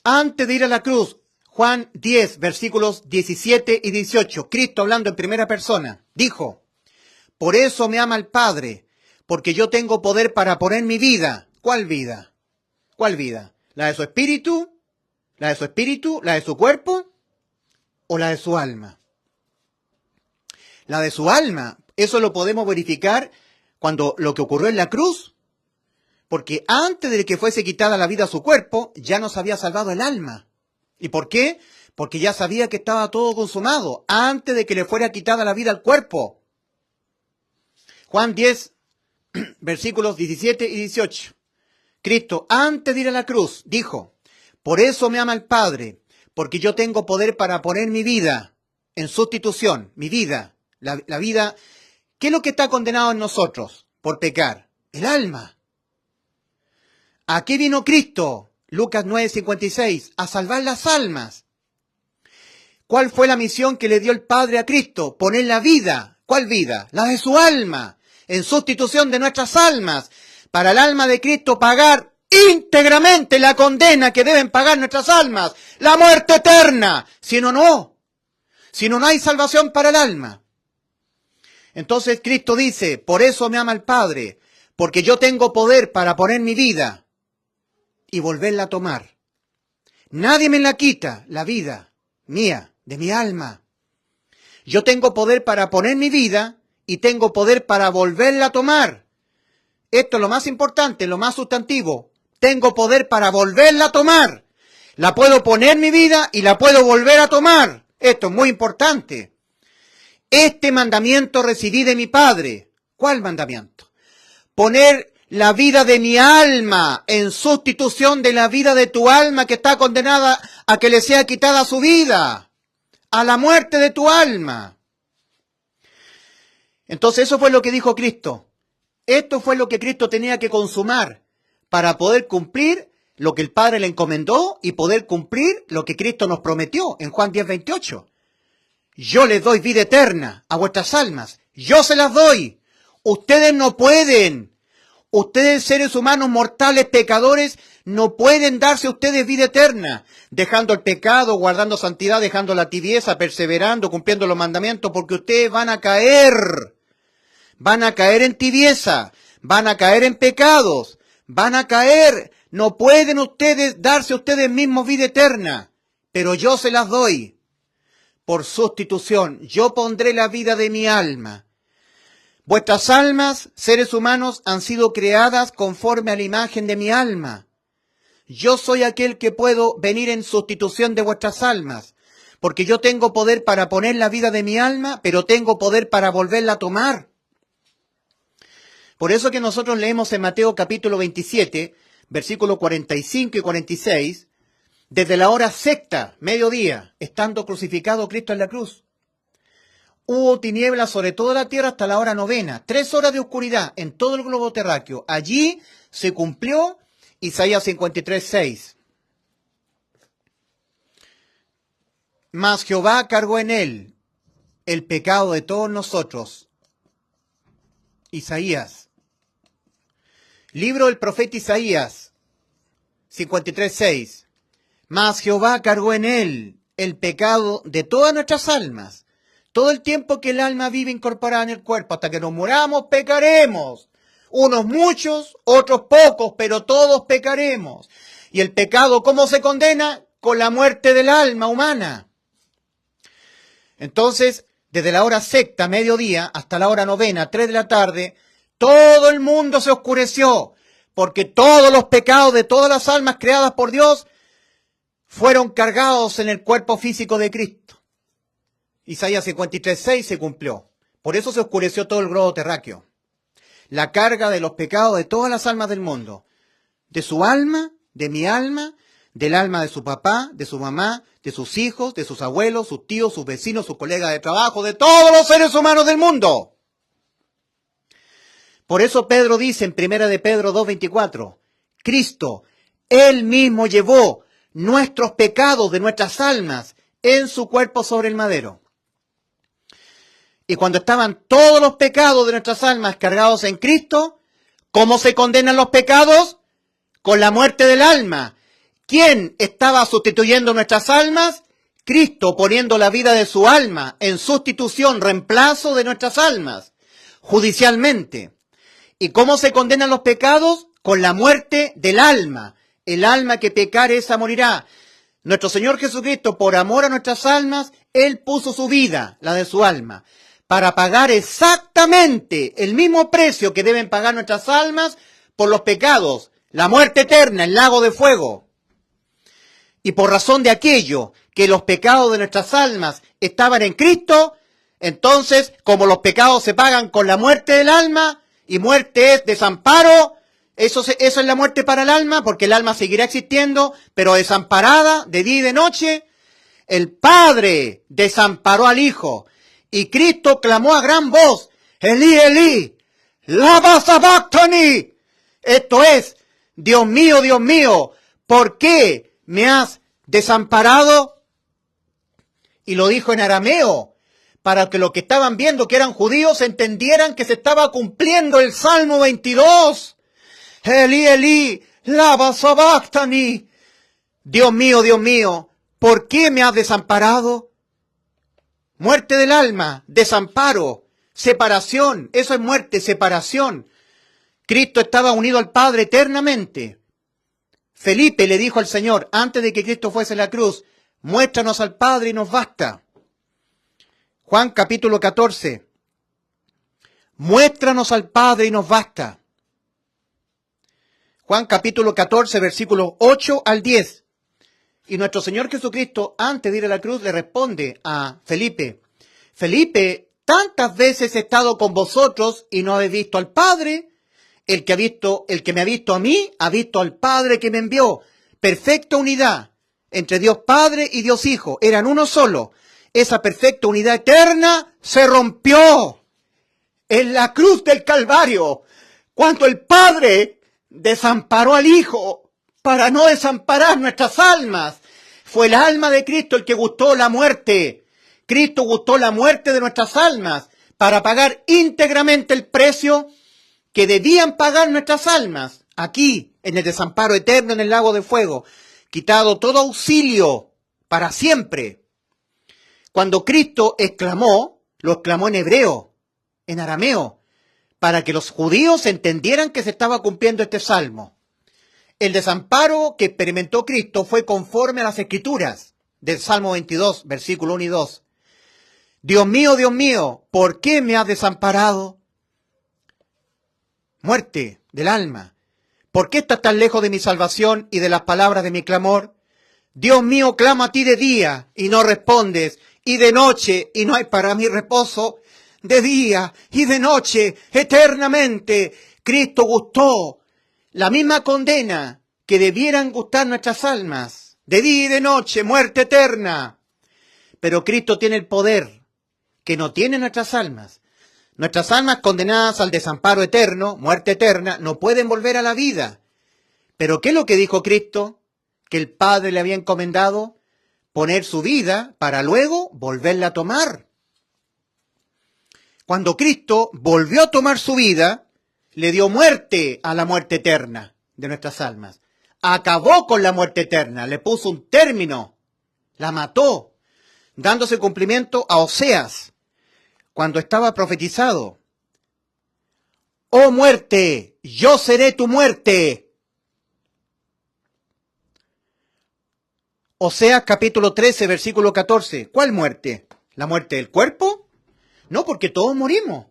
Antes de ir a la cruz, Juan 10, versículos 17 y 18, Cristo hablando en primera persona, dijo, por eso me ama el Padre, porque yo tengo poder para poner mi vida. ¿Cuál vida? ¿Cuál vida? ¿La de su espíritu? ¿La de su espíritu? ¿La de su cuerpo? ¿O la de su alma? La de su alma, eso lo podemos verificar cuando lo que ocurrió en la cruz, porque antes de que fuese quitada la vida a su cuerpo, ya nos había salvado el alma. ¿Y por qué? Porque ya sabía que estaba todo consumado, antes de que le fuera quitada la vida al cuerpo. Juan 10, versículos 17 y 18. Cristo, antes de ir a la cruz, dijo, por eso me ama el Padre, porque yo tengo poder para poner mi vida en sustitución, mi vida, la vida. ¿Qué es lo que está condenado en nosotros por pecar? El alma. ¿A qué vino Cristo? Lucas 9:56, a salvar las almas. ¿Cuál fue la misión que le dio el Padre a Cristo? Poner la vida. ¿Cuál vida? La de su alma, en sustitución de nuestras almas. Para el alma de Cristo pagar íntegramente la condena que deben pagar nuestras almas, la muerte eterna. Si no, no. Si no, no hay salvación para el alma. Entonces Cristo dice, por eso me ama el Padre, porque yo tengo poder para poner mi vida y volverla a tomar. Nadie me la quita, la vida mía, de mi alma. Yo tengo poder para poner mi vida y tengo poder para volverla a tomar. Esto es lo más importante, lo más sustantivo. Tengo poder para volverla a tomar. La puedo poner mi vida y la puedo volver a tomar. Esto es muy importante. Este mandamiento recibí de mi Padre. ¿Cuál mandamiento? Poner la vida de mi alma en sustitución de la vida de tu alma que está condenada a que le sea quitada su vida, a la muerte de tu alma. Entonces eso fue lo que dijo Cristo. Esto fue lo que Cristo tenía que consumar para poder cumplir lo que el Padre le encomendó y poder cumplir lo que Cristo nos prometió en Juan 10:28. Yo les doy vida eterna a vuestras almas. Yo se las doy. Ustedes no pueden. Ustedes, seres humanos mortales, pecadores, no pueden darse a ustedes vida eterna, dejando el pecado, guardando santidad, dejando la tibieza, perseverando, cumpliendo los mandamientos, porque ustedes van a caer en tibieza, van a caer en pecados, van a caer. No pueden ustedes darse a ustedes mismos vida eterna, pero yo se las doy. Por sustitución, yo pondré la vida de mi alma. Vuestras almas, seres humanos, han sido creadas conforme a la imagen de mi alma. Yo soy aquel que puedo venir en sustitución de vuestras almas, porque yo tengo poder para poner la vida de mi alma, pero tengo poder para volverla a tomar. Por eso que nosotros leemos en Mateo capítulo 27, versículos 45 y 46, desde la hora sexta, mediodía, estando crucificado Cristo en la cruz, hubo tinieblas sobre toda la tierra hasta la hora novena, 3 horas de oscuridad en todo el globo terráqueo. Allí se cumplió Isaías 53:6. Mas Jehová cargó en él el pecado de todos nosotros. Isaías. Libro del profeta Isaías 53:6. Mas Jehová cargó en él el pecado de todas nuestras almas. Todo el tiempo que el alma vive incorporada en el cuerpo, hasta que nos muramos, pecaremos. Unos muchos, otros pocos, pero todos pecaremos. Y el pecado, ¿cómo se condena? Con la muerte del alma humana. Entonces, desde la hora sexta, mediodía, hasta la hora novena, 3 de la tarde, todo el mundo se oscureció, porque todos los pecados de todas las almas creadas por Dios fueron cargados en el cuerpo físico de Cristo. Isaías 53:6 se cumplió. Por eso se oscureció todo el globo terráqueo. La carga de los pecados de todas las almas del mundo. De su alma, de mi alma, del alma de su papá, de su mamá, de sus hijos, de sus abuelos, sus tíos, sus vecinos, sus colegas de trabajo, de todos los seres humanos del mundo. Por eso Pedro dice en 1 de Pedro 2:24, Cristo, Él mismo llevó nuestros pecados de nuestras almas en su cuerpo sobre el madero. Y cuando estaban todos los pecados de nuestras almas cargados en Cristo, ¿cómo se condenan los pecados? Con la muerte del alma. ¿Quién estaba sustituyendo nuestras almas? Cristo, poniendo la vida de su alma en sustitución, reemplazo de nuestras almas, judicialmente. ¿Y cómo se condenan los pecados? Con la muerte del alma. El alma que pecare, esa morirá. Nuestro Señor Jesucristo, por amor a nuestras almas, Él puso su vida, la de su alma, para pagar exactamente el mismo precio que deben pagar nuestras almas por los pecados, la muerte eterna, el lago de fuego. Y por razón de aquello, que los pecados de nuestras almas estaban en Cristo, entonces, como los pecados se pagan con la muerte del alma, y muerte es desamparo, eso es la muerte para el alma, porque el alma seguirá existiendo, pero desamparada de día y de noche. El Padre desamparó al Hijo, y Cristo clamó a gran voz, Elí, Elí, lama sabactani. Esto es, Dios mío, ¿por qué me has desamparado? Y lo dijo en arameo, para que los que estaban viendo que eran judíos entendieran que se estaba cumpliendo el Salmo 22. Elí, Elí, lama sabactani. Dios mío, ¿por qué me has desamparado? Muerte del alma, desamparo, separación, eso es muerte, separación. Cristo estaba unido al Padre eternamente. Felipe le dijo al Señor, antes de que Cristo fuese a la cruz, muéstranos al Padre y nos basta. Juan capítulo 14, muéstranos al Padre y nos basta. Juan capítulo 14, versículos 8 al 10. Y nuestro Señor Jesucristo, antes de ir a la cruz, le responde a Felipe, Felipe, tantas veces he estado con vosotros y no habéis visto al Padre. El que me ha visto a mí, ha visto al Padre que me envió. Perfecta unidad entre Dios Padre y Dios Hijo. Eran uno solo. Esa perfecta unidad eterna se rompió en la cruz del Calvario, cuando el Padre desamparó al Hijo para no desamparar nuestras almas. Fue el alma de Cristo el que gustó la muerte. Cristo gustó la muerte de nuestras almas para pagar íntegramente el precio que debían pagar nuestras almas, aquí, en el desamparo eterno, en el lago de fuego, quitado todo auxilio para siempre. Cuando Cristo exclamó, lo exclamó en hebreo, en arameo, para que los judíos entendieran que se estaba cumpliendo este salmo. El desamparo que experimentó Cristo fue conforme a las Escrituras del Salmo 22, versículo 1 y 2. Dios mío, ¿por qué me has desamparado? Muerte del alma. ¿Por qué estás tan lejos de mi salvación y de las palabras de mi clamor? Dios mío, clamo a ti de día y no respondes, y de noche y no hay para mí reposo. De día y de noche, eternamente, Cristo gustó la misma condena que debieran gustar nuestras almas. De día y de noche, muerte eterna. Pero Cristo tiene el poder que no tienen nuestras almas. Nuestras almas condenadas al desamparo eterno, muerte eterna, no pueden volver a la vida. Pero ¿qué es lo que dijo Cristo? Que el Padre le había encomendado poner su vida para luego volverla a tomar. Cuando Cristo volvió a tomar su vida, le dio muerte a la muerte eterna de nuestras almas. Acabó con la muerte eterna, le puso un término, la mató, dándose cumplimiento a Oseas, cuando estaba profetizado. Oh muerte, yo seré tu muerte. Oseas capítulo 13, versículo 14. ¿Cuál muerte? ¿La muerte del cuerpo? No, porque todos morimos.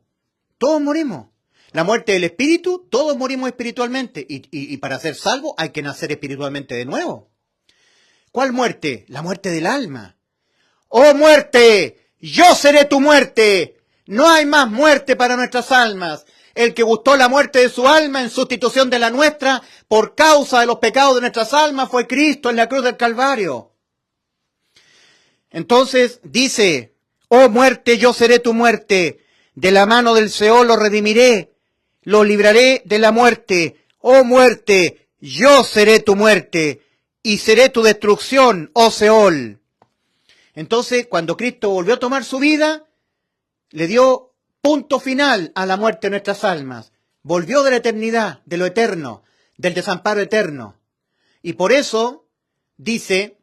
Todos morimos. La muerte del espíritu, todos morimos espiritualmente. Y para ser salvo hay que nacer espiritualmente de nuevo. ¿Cuál muerte? La muerte del alma. Oh muerte, yo seré tu muerte. No hay más muerte para nuestras almas. El que gustó la muerte de su alma en sustitución de la nuestra por causa de los pecados de nuestras almas fue Cristo en la cruz del Calvario. Entonces dice, oh muerte, yo seré tu muerte. De la mano del Seol lo redimiré, lo libraré de la muerte. Oh muerte, yo seré tu muerte y seré tu destrucción, oh Seol. Entonces, cuando Cristo volvió a tomar su vida, le dio punto final a la muerte de nuestras almas. Volvió de la eternidad, de lo eterno, del desamparo eterno. Y por eso, dice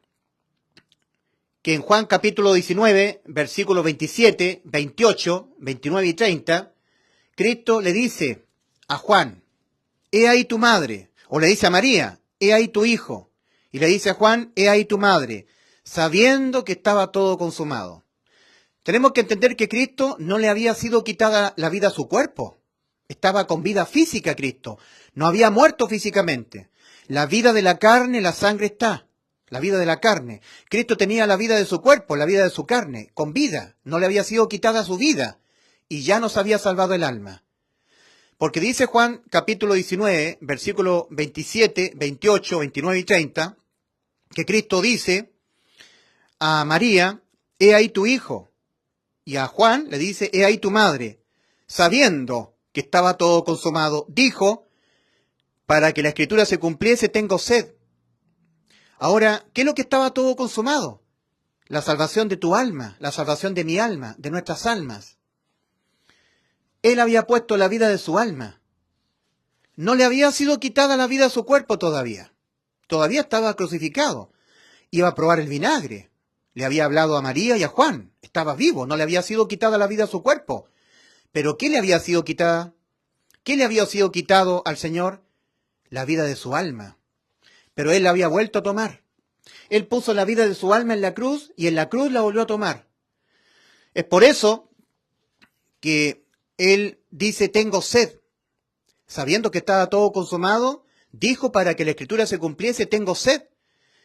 que en Juan capítulo 19, versículos 27, 28, 29 y 30, Cristo le dice a Juan, he ahí tu madre, o le dice a María, he ahí tu hijo, y le dice a Juan, he ahí tu madre, sabiendo que estaba todo consumado. Tenemos que entender que Cristo no le había sido quitada la vida a su cuerpo, estaba con vida física Cristo, no había muerto físicamente. La vida de la carne, la sangre está, la vida de la carne. Cristo tenía la vida de su cuerpo, la vida de su carne, con vida, no le había sido quitada su vida, y ya nos había salvado el alma. Porque dice Juan capítulo 19, versículos 27, 28, 29 y 30, que Cristo dice a María, he ahí tu hijo, y a Juan le dice, he ahí tu madre, sabiendo que estaba todo consumado, dijo, para que la escritura se cumpliese, tengo sed. Ahora, ¿qué es lo que estaba todo consumado? La salvación de tu alma, la salvación de mi alma, de nuestras almas. Él había puesto la vida de su alma. No le había sido quitada la vida a su cuerpo todavía. Todavía estaba crucificado. Iba a probar el vinagre. Le había hablado a María y a Juan. Estaba vivo, no le había sido quitada la vida a su cuerpo. ¿Pero qué le había sido quitada? ¿Qué le había sido quitado al Señor? La vida de su alma. Pero Él la había vuelto a tomar. Él puso la vida de su alma en la cruz y en la cruz la volvió a tomar. Es por eso que Él dice, tengo sed. Sabiendo que estaba todo consumado, dijo para que la escritura se cumpliese, tengo sed.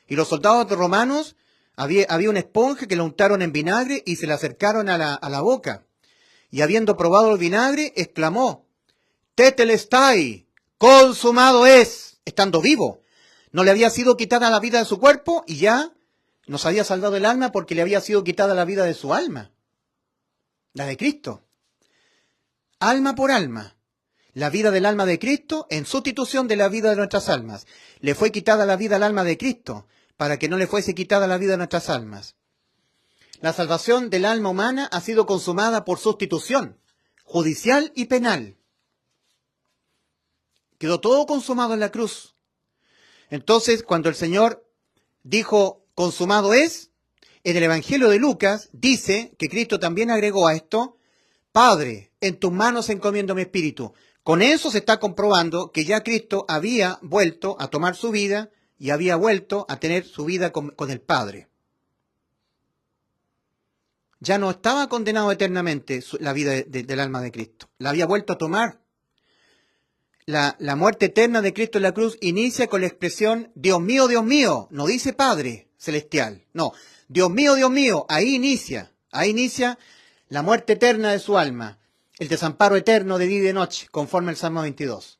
Y los soldados romanos, había una esponja que la untaron en vinagre y se la acercaron a la boca. Y habiendo probado el vinagre, exclamó, tetelestai, consumado es, estando vivo. No le había sido quitada la vida de su cuerpo y ya nos había salvado el alma porque le había sido quitada la vida de su alma, la de Cristo. Alma por alma. La vida del alma de Cristo en sustitución de la vida de nuestras almas. Le fue quitada la vida al alma de Cristo para que no le fuese quitada la vida de nuestras almas. La salvación del alma humana ha sido consumada por sustitución, judicial y penal. Quedó todo consumado en la cruz. Entonces, cuando el Señor dijo, consumado es, en el Evangelio de Lucas dice que Cristo también agregó a esto, Padre, en tus manos encomiendo mi espíritu. Con eso se está comprobando que ya Cristo había vuelto a tomar su vida y había vuelto a tener su vida con el Padre. Ya no estaba condenado eternamente la vida del alma de Cristo. La había vuelto a tomar. La muerte eterna de Cristo en la cruz inicia con la expresión Dios mío, no dice Padre celestial, no, Dios mío, ahí inicia la muerte eterna de su alma, el desamparo eterno de día y de noche, conforme al Salmo 22.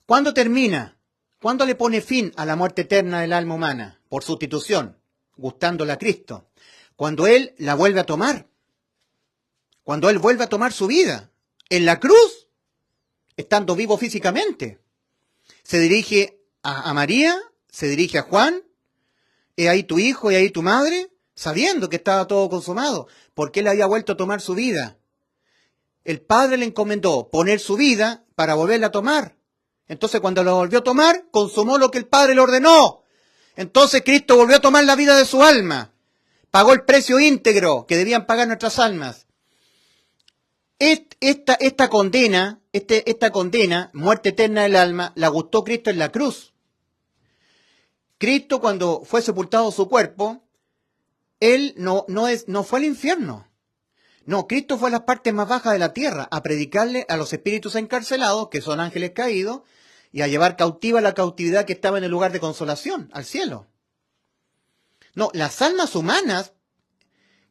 ¿Cuándo termina? ¿Cuándo le pone fin a la muerte eterna del alma humana? Por sustitución, gustándola a Cristo. Cuando Él la vuelve a tomar, cuando Él vuelve a tomar su vida, en la cruz, estando vivo físicamente. Se dirige a María, se dirige a Juan, he ahí tu hijo, he ahí tu madre, sabiendo que estaba todo consumado, porque Él había vuelto a tomar su vida. El Padre le encomendó poner su vida para volverla a tomar. Entonces cuando lo volvió a tomar, consumó lo que el Padre le ordenó. Entonces Cristo volvió a tomar la vida de su alma. Pagó el precio íntegro que debían pagar nuestras almas. Esta condena, muerte eterna del alma, la gustó Cristo en la cruz. Cristo, cuando fue sepultado su cuerpo, Él no fue al infierno. No, Cristo fue a las partes más bajas de la tierra, a predicarle a los espíritus encarcelados, que son ángeles caídos, y a llevar cautiva la cautividad que estaba en el lugar de consolación, al cielo. No, las almas humanas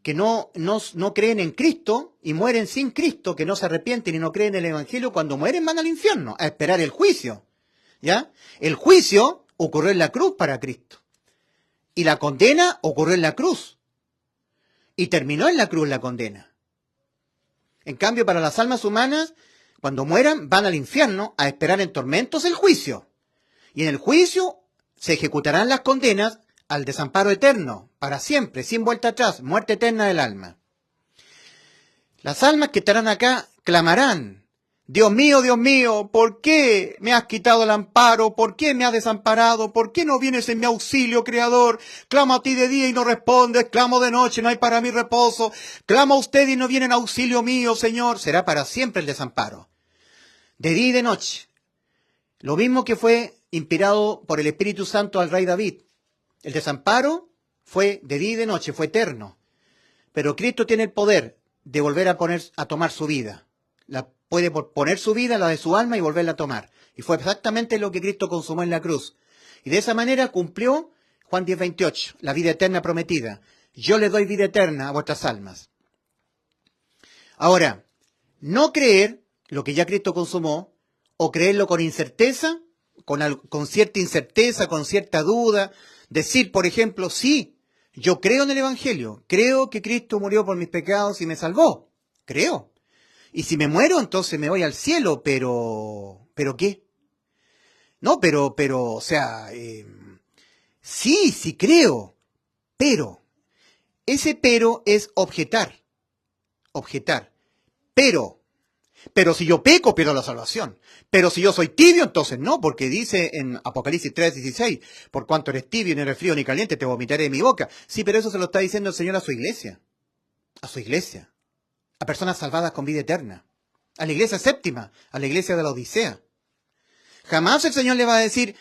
que no creen en Cristo y mueren sin Cristo, que no se arrepienten y no creen en el Evangelio, cuando mueren van al infierno, a esperar el juicio. ¿Ya? El juicio ocurrió en la cruz para Cristo. Y la condena ocurrió en la cruz. Y terminó en la cruz la condena. En cambio, para las almas humanas, cuando mueran, van al infierno a esperar en tormentos el juicio. Y en el juicio se ejecutarán las condenas al desamparo eterno, para siempre, sin vuelta atrás, muerte eterna del alma. Las almas que estarán acá clamarán, Dios mío, ¿por qué me has quitado el amparo? ¿Por qué me has desamparado? ¿Por qué no vienes en mi auxilio, Creador? Clamo a ti de día y no respondes, clamo de noche, no hay para mí reposo. Clamo a usted y no viene en auxilio mío, Señor. Será para siempre el desamparo. De día y de noche. Lo mismo que fue inspirado por el Espíritu Santo al rey David. El desamparo fue de día y de noche, fue eterno. Pero Cristo tiene el poder de volver a tomar su vida. Puede poner su vida, la de su alma, y volverla a tomar. Y fue exactamente lo que Cristo consumó en la cruz. Y de esa manera cumplió Juan 10:28, la vida eterna prometida. Yo le doy vida eterna a vuestras almas. Ahora, no creer lo que ya Cristo consumó, o creerlo con incerteza, con cierta incerteza, con cierta duda. Decir, por ejemplo, sí, yo creo en el Evangelio, creo que Cristo murió por mis pecados y me salvó. Creo. Y si me muero, entonces me voy al cielo, ¿pero qué? No, o sea, sí creo, pero, ese pero es objetar, pero si yo peco, pierdo la salvación. Pero si yo soy tibio, entonces no, porque dice en Apocalipsis 3:16, por cuanto eres tibio, ni eres frío ni caliente, te vomitaré de mi boca. Sí, pero eso se lo está diciendo el Señor a su iglesia, a personas salvadas con vida eterna, a la iglesia séptima, a la iglesia de la Odisea. Jamás el Señor le va a decir,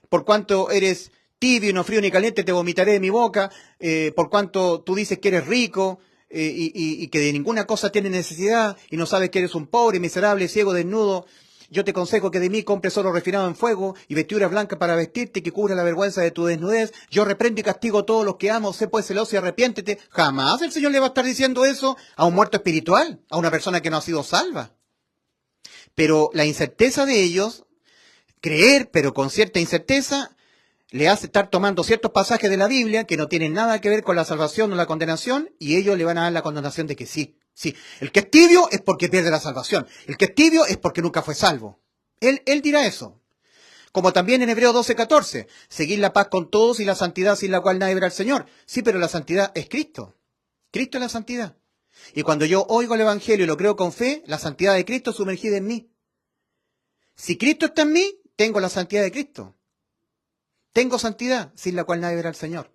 por cuanto eres tibio, no frío ni caliente, te vomitaré de mi boca, por cuanto tú dices que eres rico y que de ninguna cosa tienes necesidad y no sabes que eres un pobre, miserable, ciego, desnudo. Yo te aconsejo que de mí compres oro refinado en fuego y vestiduras blancas para vestirte y que cubra la vergüenza de tu desnudez. Yo reprendo y castigo a todos los que amo, sé pues celoso y arrepiéntete. Jamás el Señor le va a estar diciendo eso a un muerto espiritual, a una persona que no ha sido salva. Pero la incerteza de ellos, creer pero con cierta incerteza, le hace estar tomando ciertos pasajes de la Biblia que no tienen nada que ver con la salvación o la condenación, y ellos le van a dar la condenación de que sí. El que es tibio es porque pierde la salvación. El que es tibio es porque nunca fue salvo. Él dirá eso. Como también en Hebreos 12:14, seguid la paz con todos y la santidad sin la cual nadie verá al Señor. Sí, pero la santidad es Cristo. Cristo es la santidad. Y cuando yo oigo el Evangelio y lo creo con fe, la santidad de Cristo es sumergida en mí. Si Cristo está en mí, tengo la santidad de Cristo. Tengo santidad sin la cual nadie verá al Señor.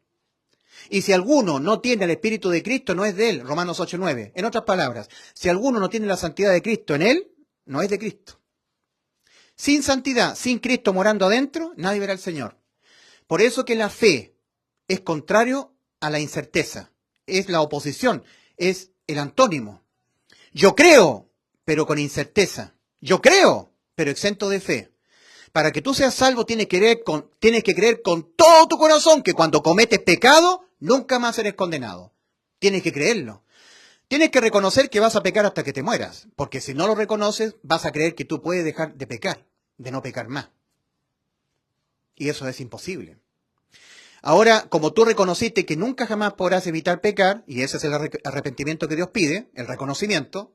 Y si alguno no tiene el Espíritu de Cristo, no es de él. Romanos 8:9. En otras palabras, si alguno no tiene la santidad de Cristo en él, no es de Cristo. Sin santidad, sin Cristo morando adentro, nadie verá al Señor. Por eso que la fe es contrario a la incerteza. Es la oposición, es el antónimo. Yo creo, pero con incerteza. Yo creo, pero exento de fe. Para que tú seas salvo tienes que creer con todo tu corazón que cuando cometes pecado, nunca más eres condenado. Tienes que creerlo. Tienes que reconocer que vas a pecar hasta que te mueras, porque si no lo reconoces, vas a creer que tú puedes dejar de pecar, de no pecar más. Y eso es imposible. Ahora, como tú reconociste que nunca jamás podrás evitar pecar, y ese es el arrepentimiento que Dios pide, el reconocimiento,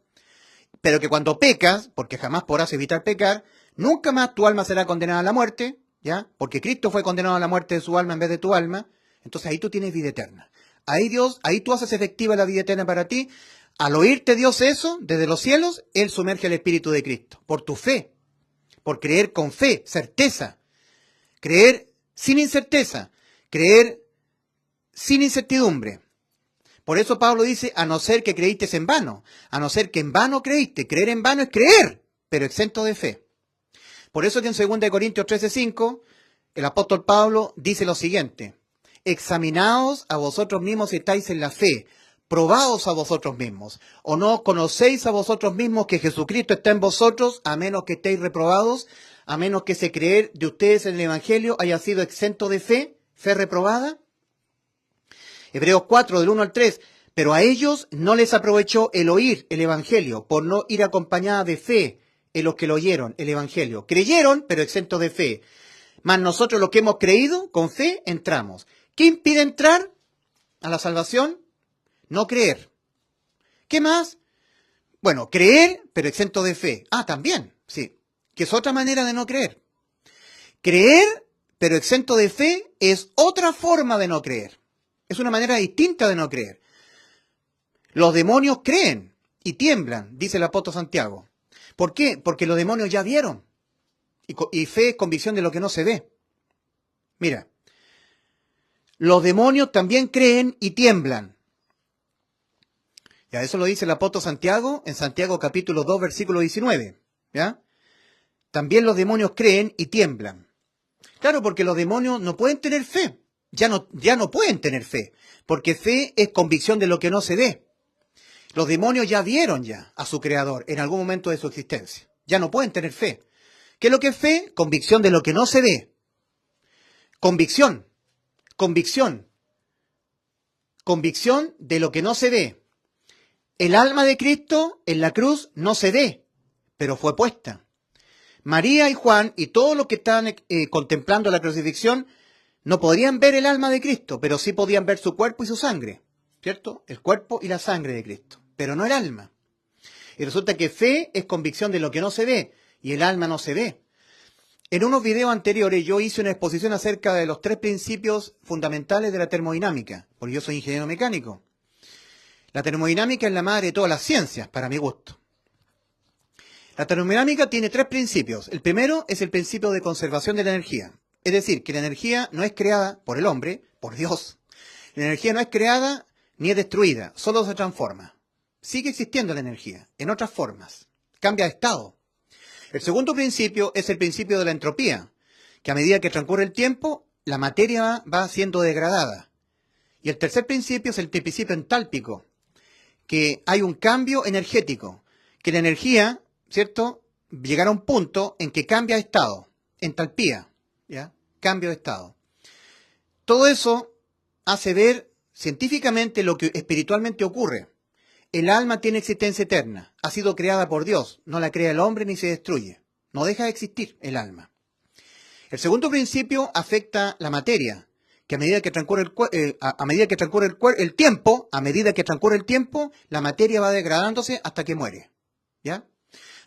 pero que cuando pecas, porque jamás podrás evitar pecar, nunca más tu alma será condenada a la muerte, ¿ya? Porque Cristo fue condenado a la muerte de su alma en vez de tu alma. Entonces ahí tú tienes vida eterna. Ahí tú haces efectiva la vida eterna para ti. Al oírte Dios eso, desde los cielos, Él sumerge el Espíritu de Cristo. Por tu fe. Por creer con fe, certeza. Creer sin incerteza. Creer sin incertidumbre. Por eso Pablo dice, a no ser que creíste en vano. A no ser que en vano creíste. Creer en vano es creer, pero exento de fe. Por eso que en 2 Corintios 13:5, el apóstol Pablo dice lo siguiente: examinaos a vosotros mismos si estáis en la fe, probaos a vosotros mismos, o no conocéis a vosotros mismos que Jesucristo está en vosotros, a menos que estéis reprobados, a menos que ese creer de ustedes en el Evangelio haya sido exento de fe, fe reprobada. Hebreos 4, del 1 al 3, pero a ellos no les aprovechó el oír el Evangelio, por no ir acompañada de fe en los que lo oyeron, el Evangelio. Creyeron, pero exentos de fe. Mas nosotros los que hemos creído, con fe, entramos. ¿Qué impide entrar a la salvación? No creer. ¿Qué más? Bueno, creer, pero exento de fe. Ah, también, sí, que es otra manera de no creer. Creer, pero exento de fe, es otra forma de no creer. Es una manera distinta de no creer. Los demonios creen y tiemblan, dice el apóstol Santiago. ¿Por qué? Porque los demonios ya vieron. Y fe es convicción de lo que no se ve. Mira, los demonios también creen y tiemblan. Ya, eso lo dice el apóstol Santiago en Santiago capítulo 2, versículo 19. ¿Ya? También los demonios creen y tiemblan. Claro, porque los demonios no pueden tener fe. Ya no pueden tener fe. Porque fe es convicción de lo que no se ve. Los demonios ya vieron ya a su creador en algún momento de su existencia. Ya no pueden tener fe. ¿Qué es lo que es fe? Convicción de lo que no se ve. Convicción. Convicción. Convicción de lo que no se ve. El alma de Cristo en la cruz no se ve, pero fue puesta. María y Juan y todos los que estaban contemplando la crucifixión no podrían ver el alma de Cristo, pero sí podían ver su cuerpo y su sangre, ¿cierto? El cuerpo y la sangre de Cristo, pero no el alma. Y resulta que fe es convicción de lo que no se ve y el alma no se ve. En unos videos anteriores yo hice una exposición acerca de los 3 principios fundamentales de la termodinámica, porque yo soy ingeniero mecánico. La termodinámica es la madre de todas las ciencias, para mi gusto. La termodinámica tiene 3 principios. El primero es el principio de conservación de la energía. Es decir, que la energía no es creada por el hombre, por Dios. La energía no es creada ni es destruida, solo se transforma. Sigue existiendo la energía, en otras formas. Cambia de estado. El segundo principio es el principio de la entropía, que a medida que transcurre el tiempo, la materia va siendo degradada. Y el tercer principio es el principio entálpico, que hay un cambio energético, que la energía, ¿cierto?, llegará a un punto en que cambia de estado, entalpía, ¿ya? Cambio de estado. Todo eso hace ver científicamente lo que espiritualmente ocurre. El alma tiene existencia eterna, ha sido creada por Dios, no la crea el hombre ni se destruye, no deja de existir el alma. El segundo principio afecta la materia, que a medida que transcurre el tiempo, la materia va degradándose hasta que muere. ¿Ya?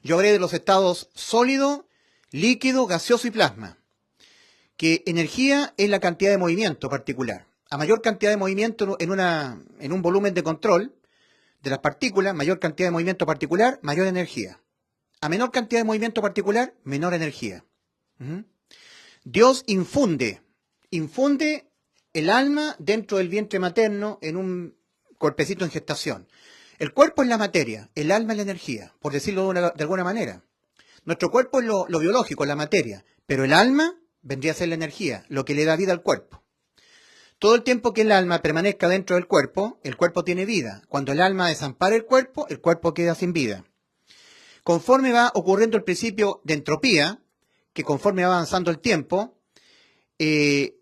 Yo hablé de los estados sólido, líquido, gaseoso y plasma. Que energía es la cantidad de movimiento particular. A mayor cantidad de movimiento en un volumen de control de las partículas, mayor cantidad de movimiento particular, mayor energía. A menor cantidad de movimiento particular, menor energía. Dios infunde el alma dentro del vientre materno en un cuerpecito en gestación. El cuerpo es la materia, el alma es la energía, por decirlo de alguna manera. Nuestro cuerpo es lo biológico, la materia, pero el alma vendría a ser la energía, lo que le da vida al cuerpo. Todo el tiempo que el alma permanezca dentro del cuerpo, el cuerpo tiene vida. Cuando el alma desampara el cuerpo queda sin vida. Conforme va ocurriendo el principio de entropía, que conforme va avanzando el tiempo,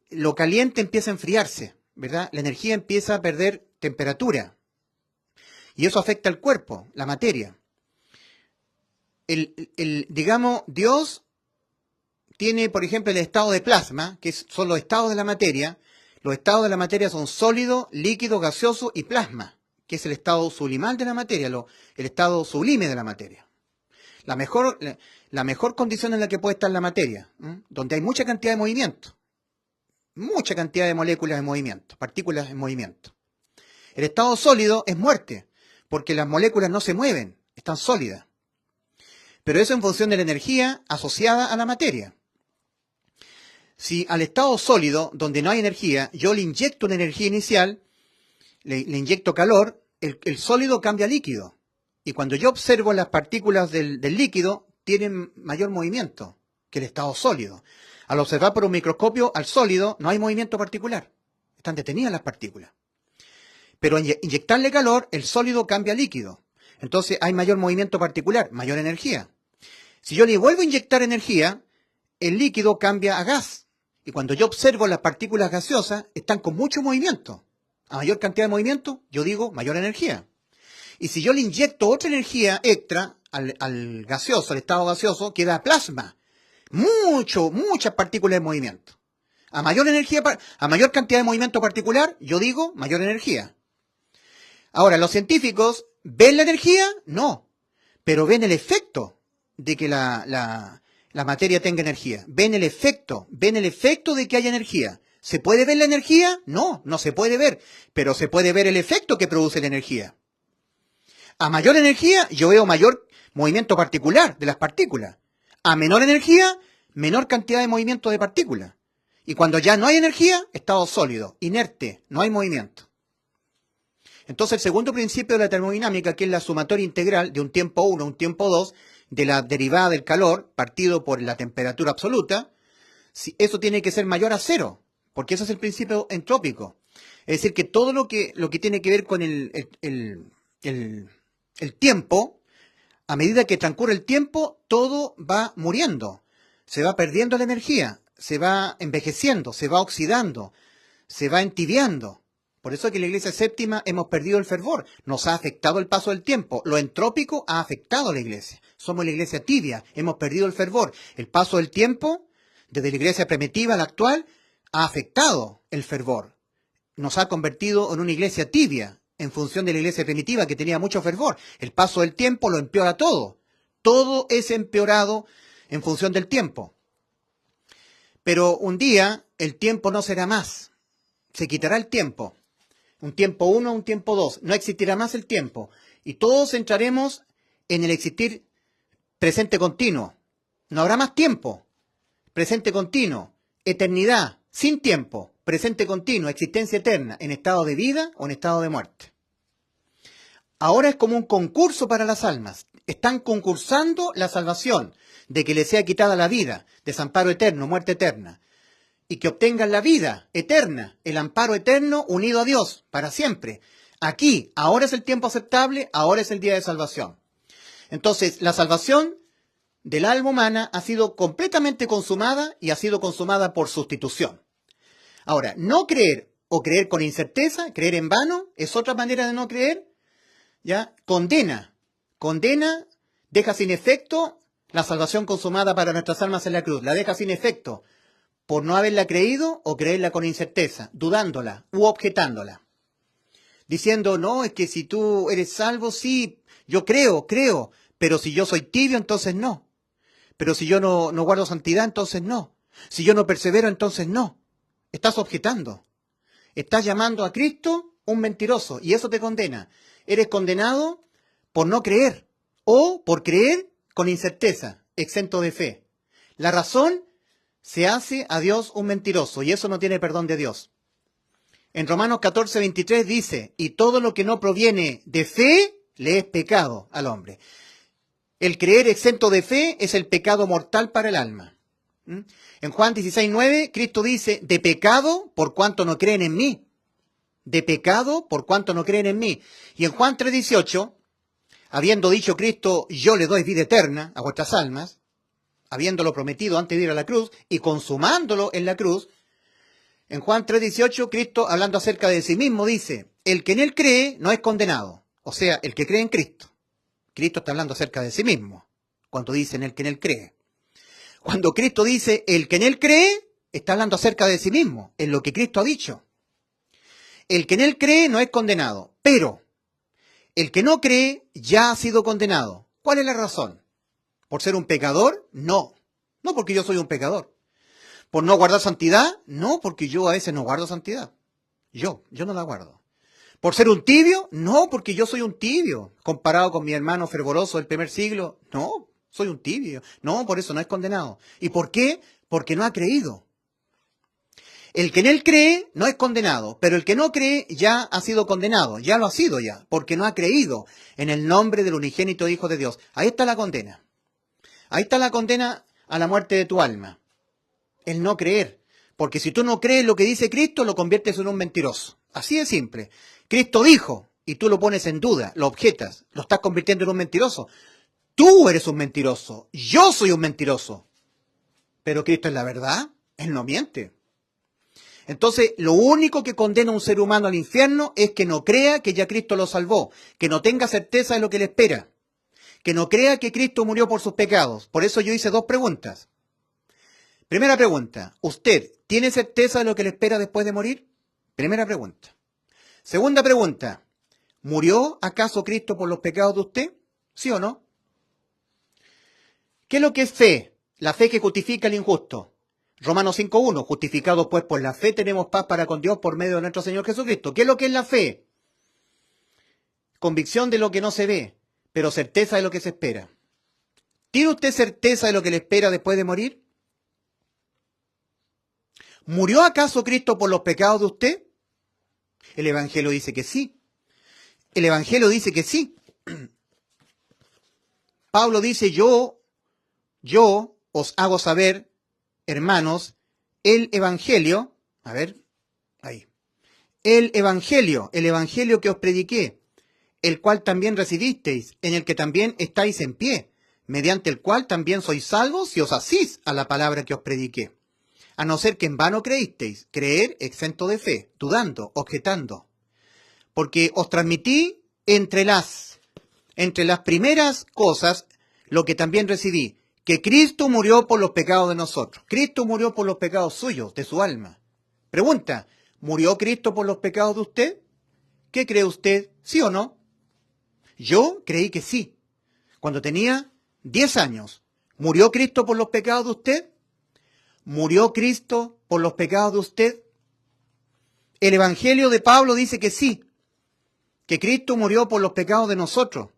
lo caliente empieza a enfriarse, ¿verdad? La energía empieza a perder temperatura. Y eso afecta al cuerpo, la materia. Digamos, Dios tiene, por ejemplo, el estado de plasma, que son los estados de la materia. Los estados de la materia son sólido, líquido, gaseoso y plasma, que es el estado sublimal de la materia, el estado sublime de la materia. La mejor condición en la que puede estar la materia, donde hay mucha cantidad de movimiento, mucha cantidad de moléculas en movimiento, partículas en movimiento. El estado sólido es muerte, porque las moléculas no se mueven, están sólidas. Pero eso en función de la energía asociada a la materia. Si al estado sólido, donde no hay energía, yo le inyecto una energía inicial, le inyecto calor, el sólido cambia a líquido. Y cuando yo observo las partículas del líquido, tienen mayor movimiento que el estado sólido. Al observar por un microscopio al sólido, no hay movimiento particular. Están detenidas las partículas. Pero al inyectarle calor, el sólido cambia a líquido. Entonces hay mayor movimiento particular, mayor energía. Si yo le vuelvo a inyectar energía, el líquido cambia a gas. Y cuando yo observo las partículas gaseosas, están con mucho movimiento. A mayor cantidad de movimiento, yo digo mayor energía. Y si yo le inyecto otra energía extra al gaseoso, al estado gaseoso, queda plasma. Muchas partículas en movimiento. A mayor cantidad de movimiento particular, yo digo mayor energía. Ahora, ¿los científicos ven la energía? No. Pero ven el efecto de que la materia tenga energía. Ven el efecto de que haya energía. ¿Se puede ver la energía? No, no se puede ver. Pero se puede ver el efecto que produce la energía. A mayor energía, yo veo mayor movimiento particular de las partículas. A menor energía, menor cantidad de movimiento de partículas. Y cuando ya no hay energía, estado sólido, inerte, no hay movimiento. Entonces el segundo principio de la termodinámica, que es la sumatoria integral de un tiempo 1 a un tiempo 2, de la derivada del calor, partido por la temperatura absoluta, eso tiene que ser mayor a cero, porque ese es el principio entrópico. Es decir, que todo lo que tiene que ver con el tiempo, a medida que transcurre el tiempo, todo va muriendo. Se va perdiendo la energía, se va envejeciendo, se va oxidando, se va entibiando. Por eso que en la Iglesia Séptima hemos perdido el fervor. Nos ha afectado el paso del tiempo. Lo entrópico ha afectado a la Iglesia. Somos la Iglesia tibia, hemos perdido el fervor. El paso del tiempo, desde la Iglesia primitiva a la actual, ha afectado el fervor. Nos ha convertido en una Iglesia tibia, en función de la Iglesia primitiva que tenía mucho fervor. El paso del tiempo lo empeora todo. Todo es empeorado en función del tiempo. Pero un día el tiempo no será más. Se quitará el tiempo. Un tiempo 1, un tiempo 2. No existirá más el tiempo. Y todos entraremos en el existir presente continuo. No habrá más tiempo. Presente continuo. Eternidad. Sin tiempo. Presente continuo. Existencia eterna. En estado de vida o en estado de muerte. Ahora es como un concurso para las almas. Están concursando la salvación, de que les sea quitada la vida, desamparo eterno, muerte eterna, y que obtengan la vida eterna, el amparo eterno unido a Dios para siempre. Aquí, ahora es el tiempo aceptable, ahora es el día de salvación. Entonces, la salvación del alma humana ha sido completamente consumada y ha sido consumada por sustitución. Ahora, no creer o creer con incerteza, creer en vano, es otra manera de no creer. ¿Ya? Condena, deja sin efecto la salvación consumada para nuestras almas en la cruz, la deja sin efecto por no haberla creído o creerla con incerteza, dudándola u objetándola, diciendo, no, es que si tú eres salvo, sí, yo creo, pero si yo soy tibio, entonces no, pero si yo no guardo santidad, entonces no, si yo no persevero, entonces no. Estás objetando, estás llamando a Cristo un mentiroso y eso te condena. Eres condenado por no creer o por creer con incerteza, exento de fe. La razón se hace a Dios un mentiroso y eso no tiene perdón de Dios. En Romanos 14:23 dice, y todo lo que no proviene de fe le es pecado al hombre. El creer exento de fe es el pecado mortal para el alma. En Juan 16:9 Cristo dice, de pecado por cuanto no creen en mí. De pecado por cuanto no creen en mí. Y en Juan 3:18, habiendo dicho Cristo, yo le doy vida eterna a vuestras almas, habiéndolo prometido antes de ir a la cruz y consumándolo en la cruz, en Juan 3:18, Cristo, hablando acerca de sí mismo, dice, el que en él cree no es condenado. O sea, el que cree en Cristo. Cristo está hablando acerca de sí mismo, cuando dice el que en él cree. Cuando Cristo dice el que en él cree, está hablando acerca de sí mismo, en lo que Cristo ha dicho. El que en él cree no es condenado, pero el que no cree ya ha sido condenado. ¿Cuál es la razón? ¿Por ser un pecador? No, no porque yo soy un pecador. ¿Por no guardar santidad? No, porque yo a veces no guardo santidad. Yo no la guardo. ¿Por ser un tibio? No, porque yo soy un tibio. Comparado con mi hermano fervoroso del primer siglo, no, soy un tibio. No, por eso no es condenado. ¿Y por qué? Porque no ha creído. El que en él cree no es condenado, pero el que no cree ya ha sido condenado, ya lo ha sido ya, porque no ha creído en el nombre del unigénito Hijo de Dios. Ahí está la condena. Ahí está la condena a la muerte de tu alma. El no creer. Porque si tú no crees lo que dice Cristo, lo conviertes en un mentiroso. Así de simple. Cristo dijo, y tú lo pones en duda, lo objetas, lo estás convirtiendo en un mentiroso. Tú eres un mentiroso, yo soy un mentiroso. Pero Cristo es la verdad, Él no miente. Entonces, lo único que condena a un ser humano al infierno es que no crea que ya Cristo lo salvó, que no tenga certeza de lo que le espera, que no crea que Cristo murió por sus pecados. Por eso yo hice dos preguntas. Primera pregunta, ¿usted tiene certeza de lo que le espera después de morir? Primera pregunta. Segunda pregunta, ¿murió acaso Cristo por los pecados de usted? ¿Sí o no? ¿Qué es lo que es fe? La fe que justifica al injusto. Romanos 5:1, justificados pues por la fe tenemos paz para con Dios por medio de nuestro Señor Jesucristo. ¿Qué es lo que es la fe? Convicción de lo que no se ve, pero certeza de lo que se espera. ¿Tiene usted certeza de lo que le espera después de morir? ¿Murió acaso Cristo por los pecados de usted? El Evangelio dice que sí. El Evangelio dice que sí. Pablo dice, yo os hago saber, hermanos, el Evangelio, a ver, ahí, el Evangelio que os prediqué, el cual también recibisteis, en el que también estáis en pie, mediante el cual también sois salvos si os asís a la palabra que os prediqué. A no ser que en vano creísteis, creer exento de fe, dudando, objetando. Porque os transmití entre las primeras cosas lo que también recibí, que Cristo murió por los pecados de nosotros. Cristo murió por los pecados suyos, de su alma. Pregunta, ¿murió Cristo por los pecados de usted? ¿Qué cree usted? ¿Sí o no? Yo creí que sí. Cuando tenía 10 años, ¿murió Cristo por los pecados de usted? ¿Murió Cristo por los pecados de usted? El Evangelio de Pablo dice que sí, que Cristo murió por los pecados de nosotros.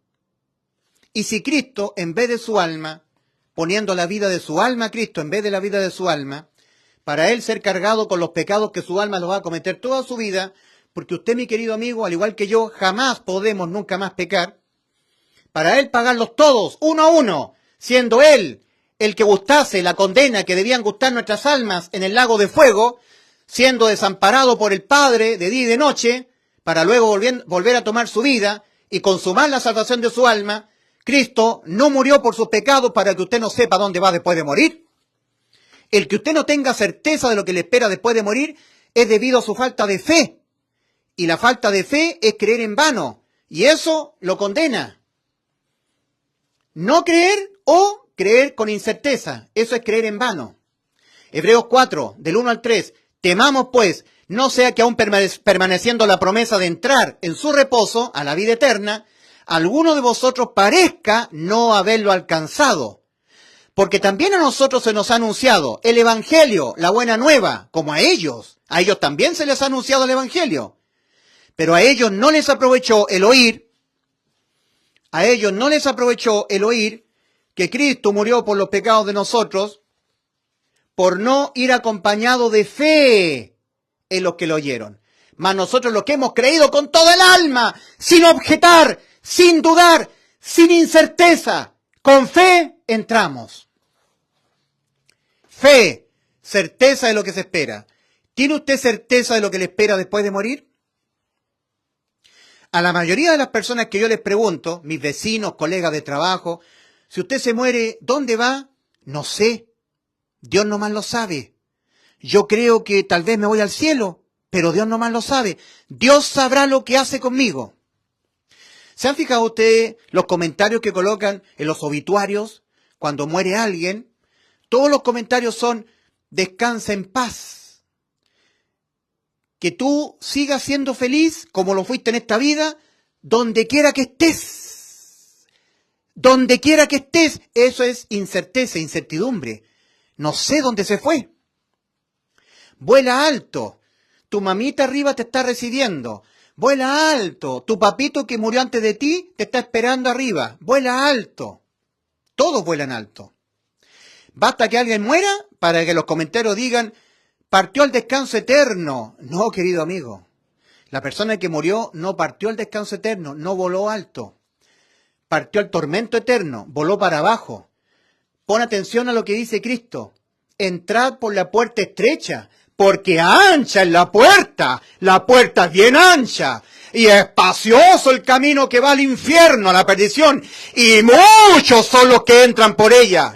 Y si Cristo, en vez de su alma, poniendo la vida de su alma a Cristo en vez de la vida de su alma, para él ser cargado con los pecados que su alma los va a cometer toda su vida, porque usted, mi querido amigo, al igual que yo, jamás podemos nunca más pecar, para él pagarlos todos, uno a uno, siendo él el que gustase la condena que debían gustar nuestras almas en el lago de fuego, siendo desamparado por el Padre de día y de noche, para luego volver a tomar su vida y consumar la salvación de su alma. Cristo no murió por sus pecados para que usted no sepa dónde va después de morir. El que usted no tenga certeza de lo que le espera después de morir es debido a su falta de fe. Y la falta de fe es creer en vano. Y eso lo condena. No creer o creer con incerteza. Eso es creer en vano. Hebreos 4, del 1 al 3. Temamos pues, no sea que aún permaneciendo la promesa de entrar en su reposo, a la vida eterna, alguno de vosotros parezca no haberlo alcanzado. Porque también a nosotros se nos ha anunciado el Evangelio, la buena nueva, como a ellos también se les ha anunciado el Evangelio. Pero a ellos no les aprovechó el oír, que Cristo murió por los pecados de nosotros, por no ir acompañado de fe en los que lo oyeron. Mas nosotros los que hemos creído con todo el alma, sin objetar, sin dudar, sin incerteza, con fe entramos. Fe, certeza de lo que se espera. ¿Tiene usted certeza de lo que le espera después de morir? A la mayoría de las personas que yo les pregunto, mis vecinos, colegas de trabajo, si usted se muere, ¿dónde va? No sé. Dios nomás lo sabe. Yo creo que tal vez me voy al cielo, pero Dios nomás lo sabe. Dios sabrá lo que hace conmigo. ¿Se han fijado ustedes los comentarios que colocan en los obituarios cuando muere alguien? Todos los comentarios son, descansa en paz. Que tú sigas siendo feliz como lo fuiste en esta vida, donde quiera que estés. Donde quiera que estés, eso es incerteza, incertidumbre. No sé dónde se fue. Vuela alto. Tu mamita arriba te está recibiendo. Vuela alto. Tu papito que murió antes de ti te está esperando arriba. Vuela alto. Todos vuelan alto. Basta que alguien muera para que los comentarios digan, partió al descanso eterno. No, querido amigo. La persona que murió no partió al descanso eterno, no voló alto. Partió al tormento eterno, voló para abajo. Pon atención a lo que dice Cristo. Entrad por la puerta estrecha, porque ancha es la puerta es bien ancha, y espacioso el camino que va al infierno, a la perdición, y muchos son los que entran por ella,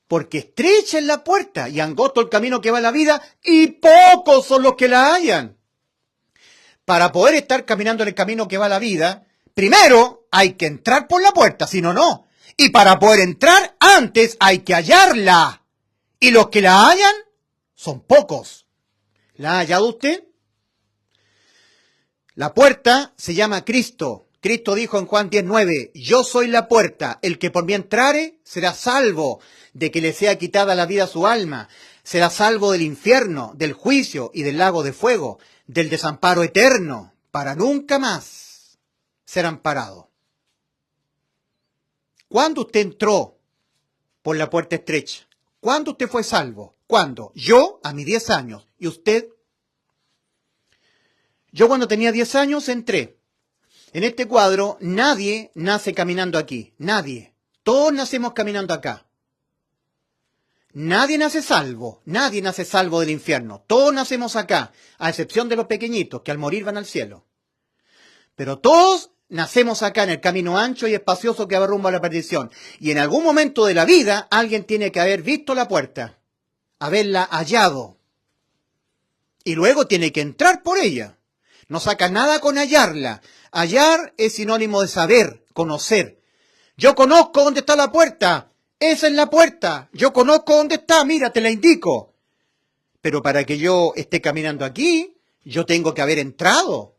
Porque estrecha es la puerta, y angosto el camino que va a la vida, y pocos son los que la hallan. Para poder estar caminando en el camino que va a la vida, primero hay que entrar por la puerta, si no, no. Y para poder entrar, antes hay que hallarla. Y los que la hallan son pocos. ¿La ha hallado usted? La puerta se llama Cristo. Cristo dijo en Juan 10:9, yo soy la puerta, el que por mí entrare será salvo de que le sea quitada la vida a su alma, será salvo del infierno, del juicio y del lago de fuego, del desamparo eterno, para nunca más ser amparado. ¿Cuándo usted entró por la puerta estrecha? ¿Cuándo usted fue salvo? ¿Cuándo? Yo a mis 10 años. ¿Y usted? Yo cuando tenía 10 años entré. En este cuadro nadie nace caminando aquí. Nadie. Todos nacemos caminando acá. Nadie nace salvo del infierno. Todos nacemos acá, a excepción de los pequeñitos que al morir van al cielo. Pero todos nacemos acá en el camino ancho y espacioso que va rumbo a la perdición. Y en algún momento de la vida alguien tiene que haber visto la puerta, haberla hallado. Y luego tiene que entrar por ella. No saca nada con hallarla. Hallar es sinónimo de saber, conocer. Yo conozco dónde está la puerta. Esa es la puerta. Yo conozco dónde está. Mira, te la indico. Pero para que yo esté caminando aquí, yo tengo que haber entrado.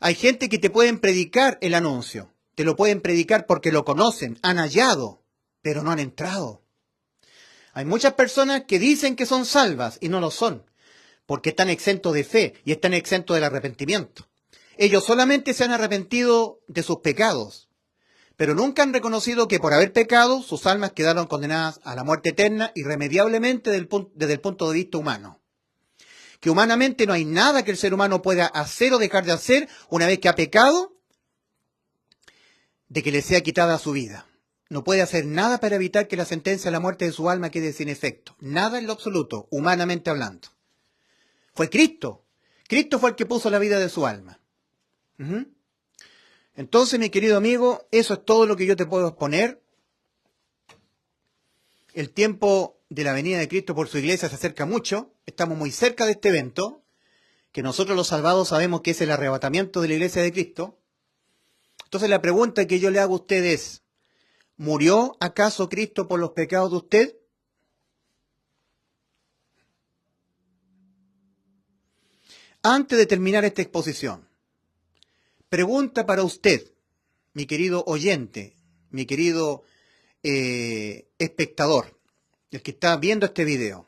Hay gente que te pueden predicar el anuncio. Te lo pueden predicar porque lo conocen, han hallado, pero no han entrado. Hay muchas personas que dicen que son salvas y no lo son, porque están exentos de fe y están exentos del arrepentimiento. Ellos solamente se han arrepentido de sus pecados, pero nunca han reconocido que por haber pecado sus almas quedaron condenadas a la muerte eterna irremediablemente desde el punto de vista humano. Que humanamente no hay nada que el ser humano pueda hacer o dejar de hacer una vez que ha pecado, de que le sea quitada su vida. No puede hacer nada para evitar que la sentencia a la muerte de su alma quede sin efecto. Nada en lo absoluto, humanamente hablando. Fue Cristo. Cristo fue el que puso la vida de su alma. Entonces, mi querido amigo, eso es todo lo que yo te puedo exponer. El tiempo de la venida de Cristo por su iglesia se acerca mucho. Estamos muy cerca de este evento, que nosotros los salvados sabemos que es el arrebatamiento de la iglesia de Cristo. Entonces la pregunta que yo le hago a usted es, ¿murió acaso Cristo por los pecados de usted? Antes de terminar esta exposición, pregunta para usted, mi querido oyente, mi querido espectador, el que está viendo este video.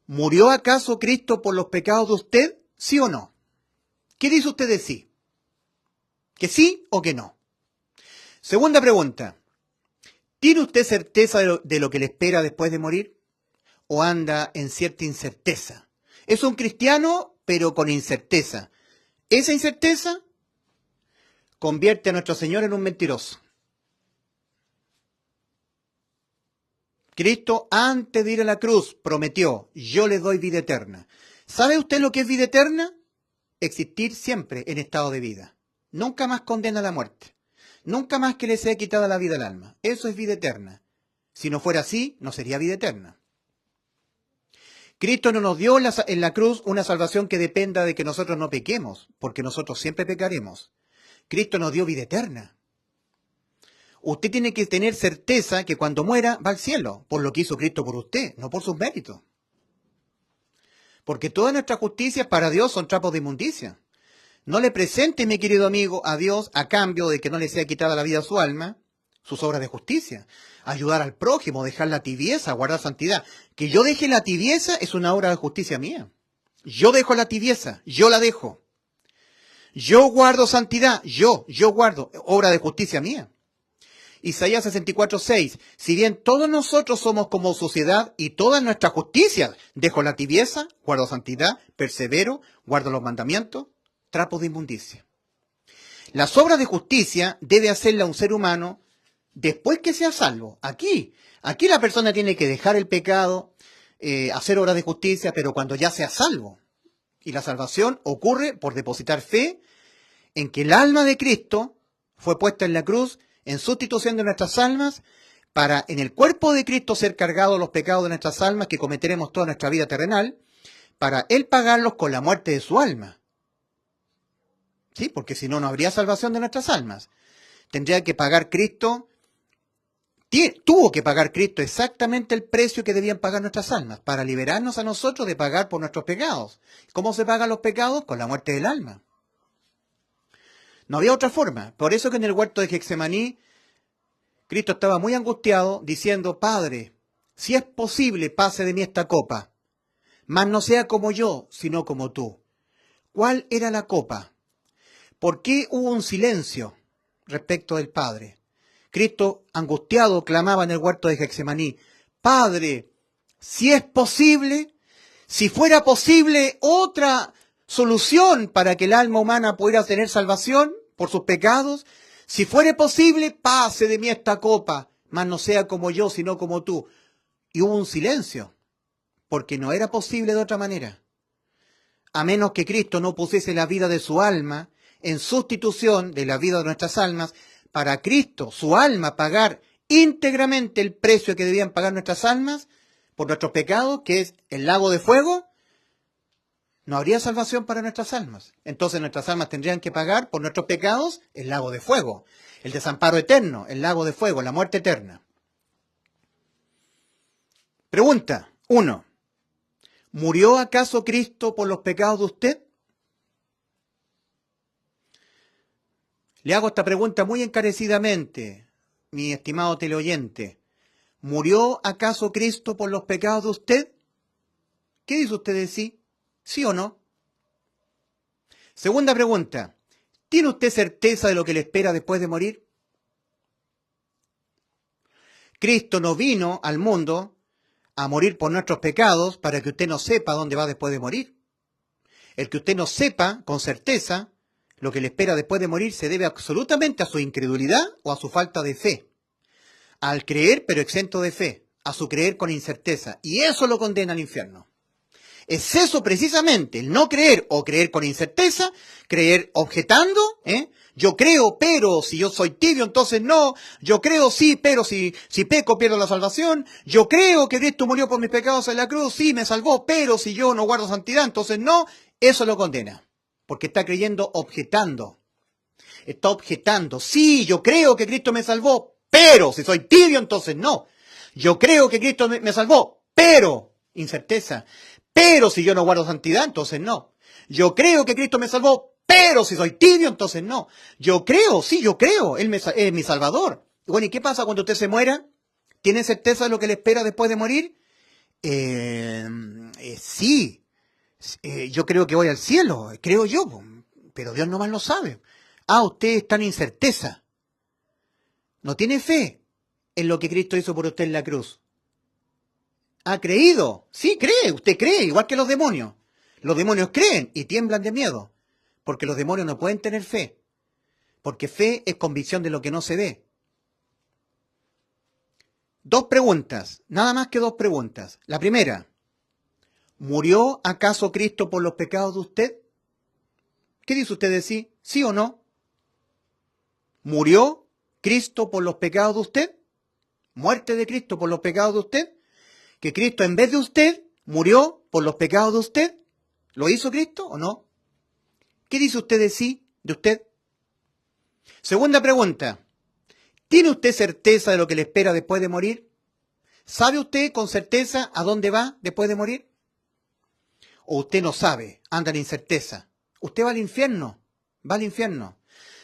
¿Murió acaso Cristo por los pecados de usted? ¿Sí o no? ¿Qué dice usted de sí? ¿Que sí o que no? Segunda pregunta. ¿Tiene usted certeza de lo que le espera después de morir? ¿O anda en cierta incerteza? Es un cristiano, pero con incerteza. Esa incerteza convierte a nuestro Señor en un mentiroso. Cristo, antes de ir a la cruz, prometió, yo le doy vida eterna. ¿Sabe usted lo que es vida eterna? Existir siempre en estado de vida. Nunca más condena a la muerte. Nunca más que le sea quitada la vida al alma. Eso es vida eterna. Si no fuera así, no sería vida eterna. Cristo no nos dio en la cruz una salvación que dependa de que nosotros no pequemos, porque nosotros siempre pecaremos. Cristo nos dio vida eterna. Usted tiene que tener certeza que cuando muera va al cielo, por lo que hizo Cristo por usted, no por sus méritos. Porque todas nuestras justicias para Dios son trapos de inmundicia. No le presente, mi querido amigo, a Dios a cambio de que no le sea quitada la vida a su alma, sus obras de justicia. Ayudar al prójimo, dejar la tibieza, guardar santidad. Que yo deje la tibieza es una obra de justicia mía. Yo dejo la tibieza, yo la dejo. Yo guardo santidad, yo guardo, obra de justicia mía. Isaías 64:6, si bien todos nosotros somos como sociedad y todas nuestras justicias, dejo la tibieza, guardo santidad, persevero, guardo los mandamientos, trapos de inmundicia. Las obras de justicia debe hacerla un ser humano después que sea salvo. Aquí la persona tiene que dejar el pecado, hacer obras de justicia, pero cuando ya sea salvo. Y la salvación ocurre por depositar fe en que el alma de Cristo fue puesta en la cruz en sustitución de nuestras almas, para en el cuerpo de Cristo ser cargados los pecados de nuestras almas que cometeremos toda nuestra vida terrenal, para Él pagarlos con la muerte de su alma. ¿Sí? Porque si no, no habría salvación de nuestras almas. Tendría que pagar Cristo, tuvo que pagar Cristo exactamente el precio que debían pagar nuestras almas, para liberarnos a nosotros de pagar por nuestros pecados. ¿Cómo se pagan los pecados? Con la muerte del alma. No había otra forma. Por eso que en el huerto de Getsemaní, Cristo estaba muy angustiado, diciendo, Padre, si es posible, pase de mí esta copa, mas no sea como yo, sino como tú. ¿Cuál era la copa? ¿Por qué hubo un silencio respecto del Padre? Cristo, angustiado, clamaba en el huerto de Getsemaní: Padre, si es posible, si fuera posible otra solución para que el alma humana pudiera tener salvación por sus pecados, si fuera posible, pase de mí esta copa, mas no sea como yo, sino como tú. Y hubo un silencio, porque no era posible de otra manera. A menos que Cristo no pusiese la vida de su alma en sustitución de la vida de nuestras almas, para Cristo, su alma, pagar íntegramente el precio que debían pagar nuestras almas por nuestros pecados, que es el lago de fuego, no habría salvación para nuestras almas. Entonces nuestras almas tendrían que pagar por nuestros pecados el lago de fuego, el desamparo eterno, el lago de fuego, la muerte eterna. Pregunta 1. ¿Murió acaso Cristo por los pecados de usted? Le hago esta pregunta muy encarecidamente, mi estimado teleoyente. ¿Murió acaso Cristo por los pecados de usted? ¿Qué dice usted de sí? ¿Sí o no? Segunda pregunta. ¿Tiene usted certeza de lo que le espera después de morir? Cristo no vino al mundo a morir por nuestros pecados para que usted no sepa dónde va después de morir. El que usted no sepa con certeza lo que le espera después de morir se debe absolutamente a su incredulidad o a su falta de fe. Al creer pero exento de fe, a su creer con incerteza. Y eso lo condena al infierno. Es eso precisamente, el no creer o creer con incerteza, creer objetando, Yo creo, pero si yo soy tibio, entonces no. Yo creo, sí, pero si peco pierdo la salvación. Yo creo que Cristo murió por mis pecados en la cruz, sí, me salvó, pero si yo no guardo santidad, entonces no. Eso lo condena, porque está creyendo objetando. Está objetando, sí, yo creo que Cristo me salvó, pero si soy tibio, entonces no. Yo creo que Cristo me salvó, pero, incerteza. Pero si yo no guardo santidad, entonces no. Yo creo que Cristo me salvó, pero si soy tibio, entonces no. Yo creo, sí, yo creo, Él es mi Salvador. Bueno, ¿y qué pasa cuando usted se muera? ¿Tiene certeza de lo que le espera después de morir? Sí, yo creo que voy al cielo, creo yo, pero Dios nomás lo sabe. Usted está en incerteza. No tiene fe en lo que Cristo hizo por usted en la cruz. ¿Ha creído? Sí, cree, usted cree, igual que los demonios. Los demonios creen y tiemblan de miedo, porque los demonios no pueden tener fe, porque fe es convicción de lo que no se ve. 2 preguntas, nada más que 2 preguntas. La primera, ¿murió acaso Cristo por los pecados de usted? ¿Qué dice usted de sí? ¿Sí o no? ¿Murió Cristo por los pecados de usted? ¿Muerte de Cristo por los pecados de usted? ¿Que Cristo en vez de usted murió por los pecados de usted? ¿Lo hizo Cristo o no? ¿Qué dice usted de sí, de usted? Segunda pregunta. ¿Tiene usted certeza de lo que le espera después de morir? ¿Sabe usted con certeza a dónde va después de morir? ¿O usted no sabe, anda en incerteza? Usted va al infierno, va al infierno.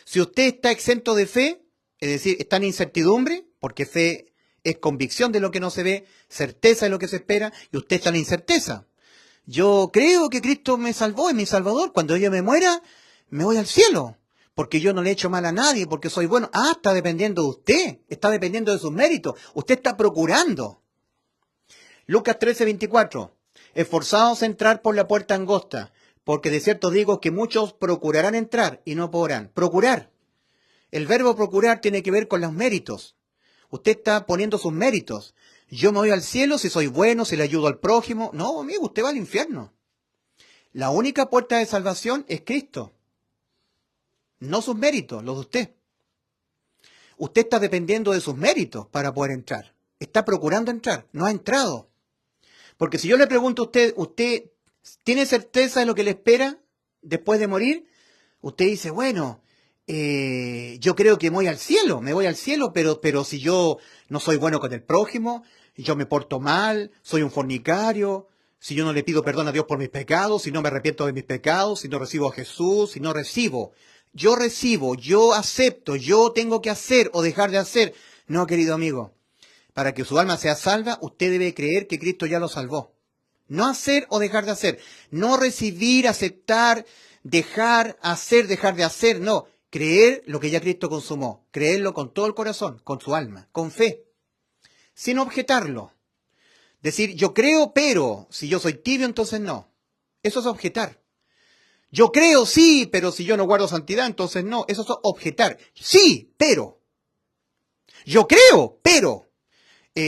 Si usted está exento de fe, es decir, está en incertidumbre, porque fe es convicción de lo que no se ve, certeza de lo que se espera, y usted está en incerteza. Yo creo que Cristo me salvó, es mi Salvador. Cuando yo me muera, me voy al cielo, porque yo no le he hecho mal a nadie, porque soy bueno. Está dependiendo de usted, está dependiendo de sus méritos. Usted está procurando. Lucas 13:24. Esforzaos a entrar por la puerta angosta, porque de cierto digo que muchos procurarán entrar y no podrán. Procurar. El verbo procurar tiene que ver con los méritos. Usted está poniendo sus méritos. Yo me voy al cielo si soy bueno, si le ayudo al prójimo. No, amigo, usted va al infierno. La única puerta de salvación es Cristo. No sus méritos, los de usted. Usted está dependiendo de sus méritos para poder entrar. Está procurando entrar, no ha entrado. Porque si yo le pregunto a usted, ¿usted tiene certeza de lo que le espera después de morir? Usted dice, bueno, yo creo que me voy al cielo, pero si yo no soy bueno con el prójimo, yo me porto mal, soy un fornicario, si yo no le pido perdón a Dios por mis pecados, si no me arrepiento de mis pecados, si no recibo a Jesús, si no recibo, yo acepto, yo tengo que hacer o dejar de hacer. No, querido amigo, para que su alma sea salva, usted debe creer que Cristo ya lo salvó. No hacer o dejar de hacer, no recibir, aceptar, dejar, hacer, dejar de hacer, no. Creer lo que ya Cristo consumó. Creerlo con todo el corazón, con su alma, con fe. Sin objetarlo. Decir, yo creo, pero si yo soy tibio, entonces no. Eso es objetar. Yo creo, sí, pero si yo no guardo santidad, entonces no. Eso es objetar. Sí, pero. Yo creo, pero.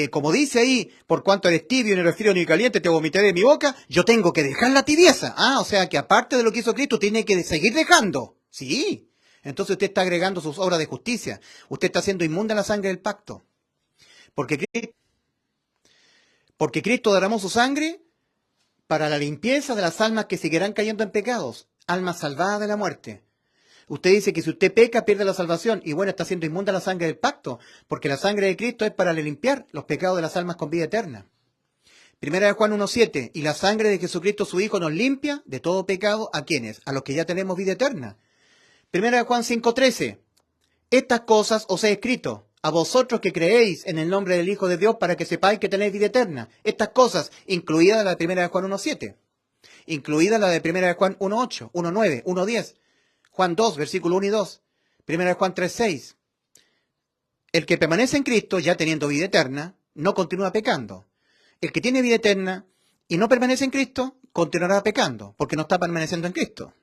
Como dice ahí, por cuanto eres tibio, ni resfrío ni caliente, te vomitaré de mi boca, yo tengo que dejar la tibieza. O sea que aparte de lo que hizo Cristo, tiene que seguir dejando. Sí. Entonces usted está agregando sus obras de justicia. Usted está haciendo inmunda la sangre del pacto. Porque Cristo derramó su sangre para la limpieza de las almas que seguirán cayendo en pecados. Almas salvadas de la muerte. Usted dice que si usted peca, pierde la salvación. Y bueno, está haciendo inmunda la sangre del pacto, porque la sangre de Cristo es para limpiar los pecados de las almas con vida eterna. Primera de Juan 1:7. Y la sangre de Jesucristo, su Hijo, nos limpia de todo pecado. ¿A quiénes? A los que ya tenemos vida eterna. Primera de Juan 5:13. Estas cosas os he escrito a vosotros que creéis en el nombre del Hijo de Dios para que sepáis que tenéis vida eterna. Estas cosas, incluida la de Primera de Juan 1:7. Incluida la de Primera de Juan 1:8, 1:9, 1:10. Juan 2, versículo 1 y 2. Primera de Juan 3:6. El que permanece en Cristo, ya teniendo vida eterna, no continúa pecando. El que tiene vida eterna y no permanece en Cristo, continuará pecando, porque no está permaneciendo en Cristo.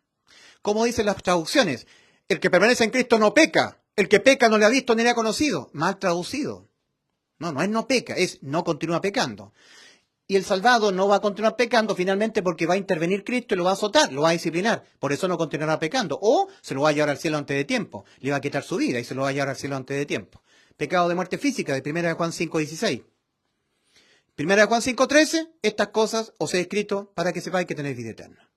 Como dicen las traducciones, el que permanece en Cristo no peca. El que peca no le ha visto ni le ha conocido. Mal traducido. No es no peca, es no continúa pecando. Y el salvado no va a continuar pecando finalmente porque va a intervenir Cristo y lo va a azotar, lo va a disciplinar. Por eso no continuará pecando. O se lo va a llevar al cielo antes de tiempo. Le va a quitar su vida y se lo va a llevar al cielo antes de tiempo. Pecado de muerte física de 1 Juan 5:16. 1 Juan 5:13. Estas cosas os he escrito para que sepáis que tenéis vida eterna.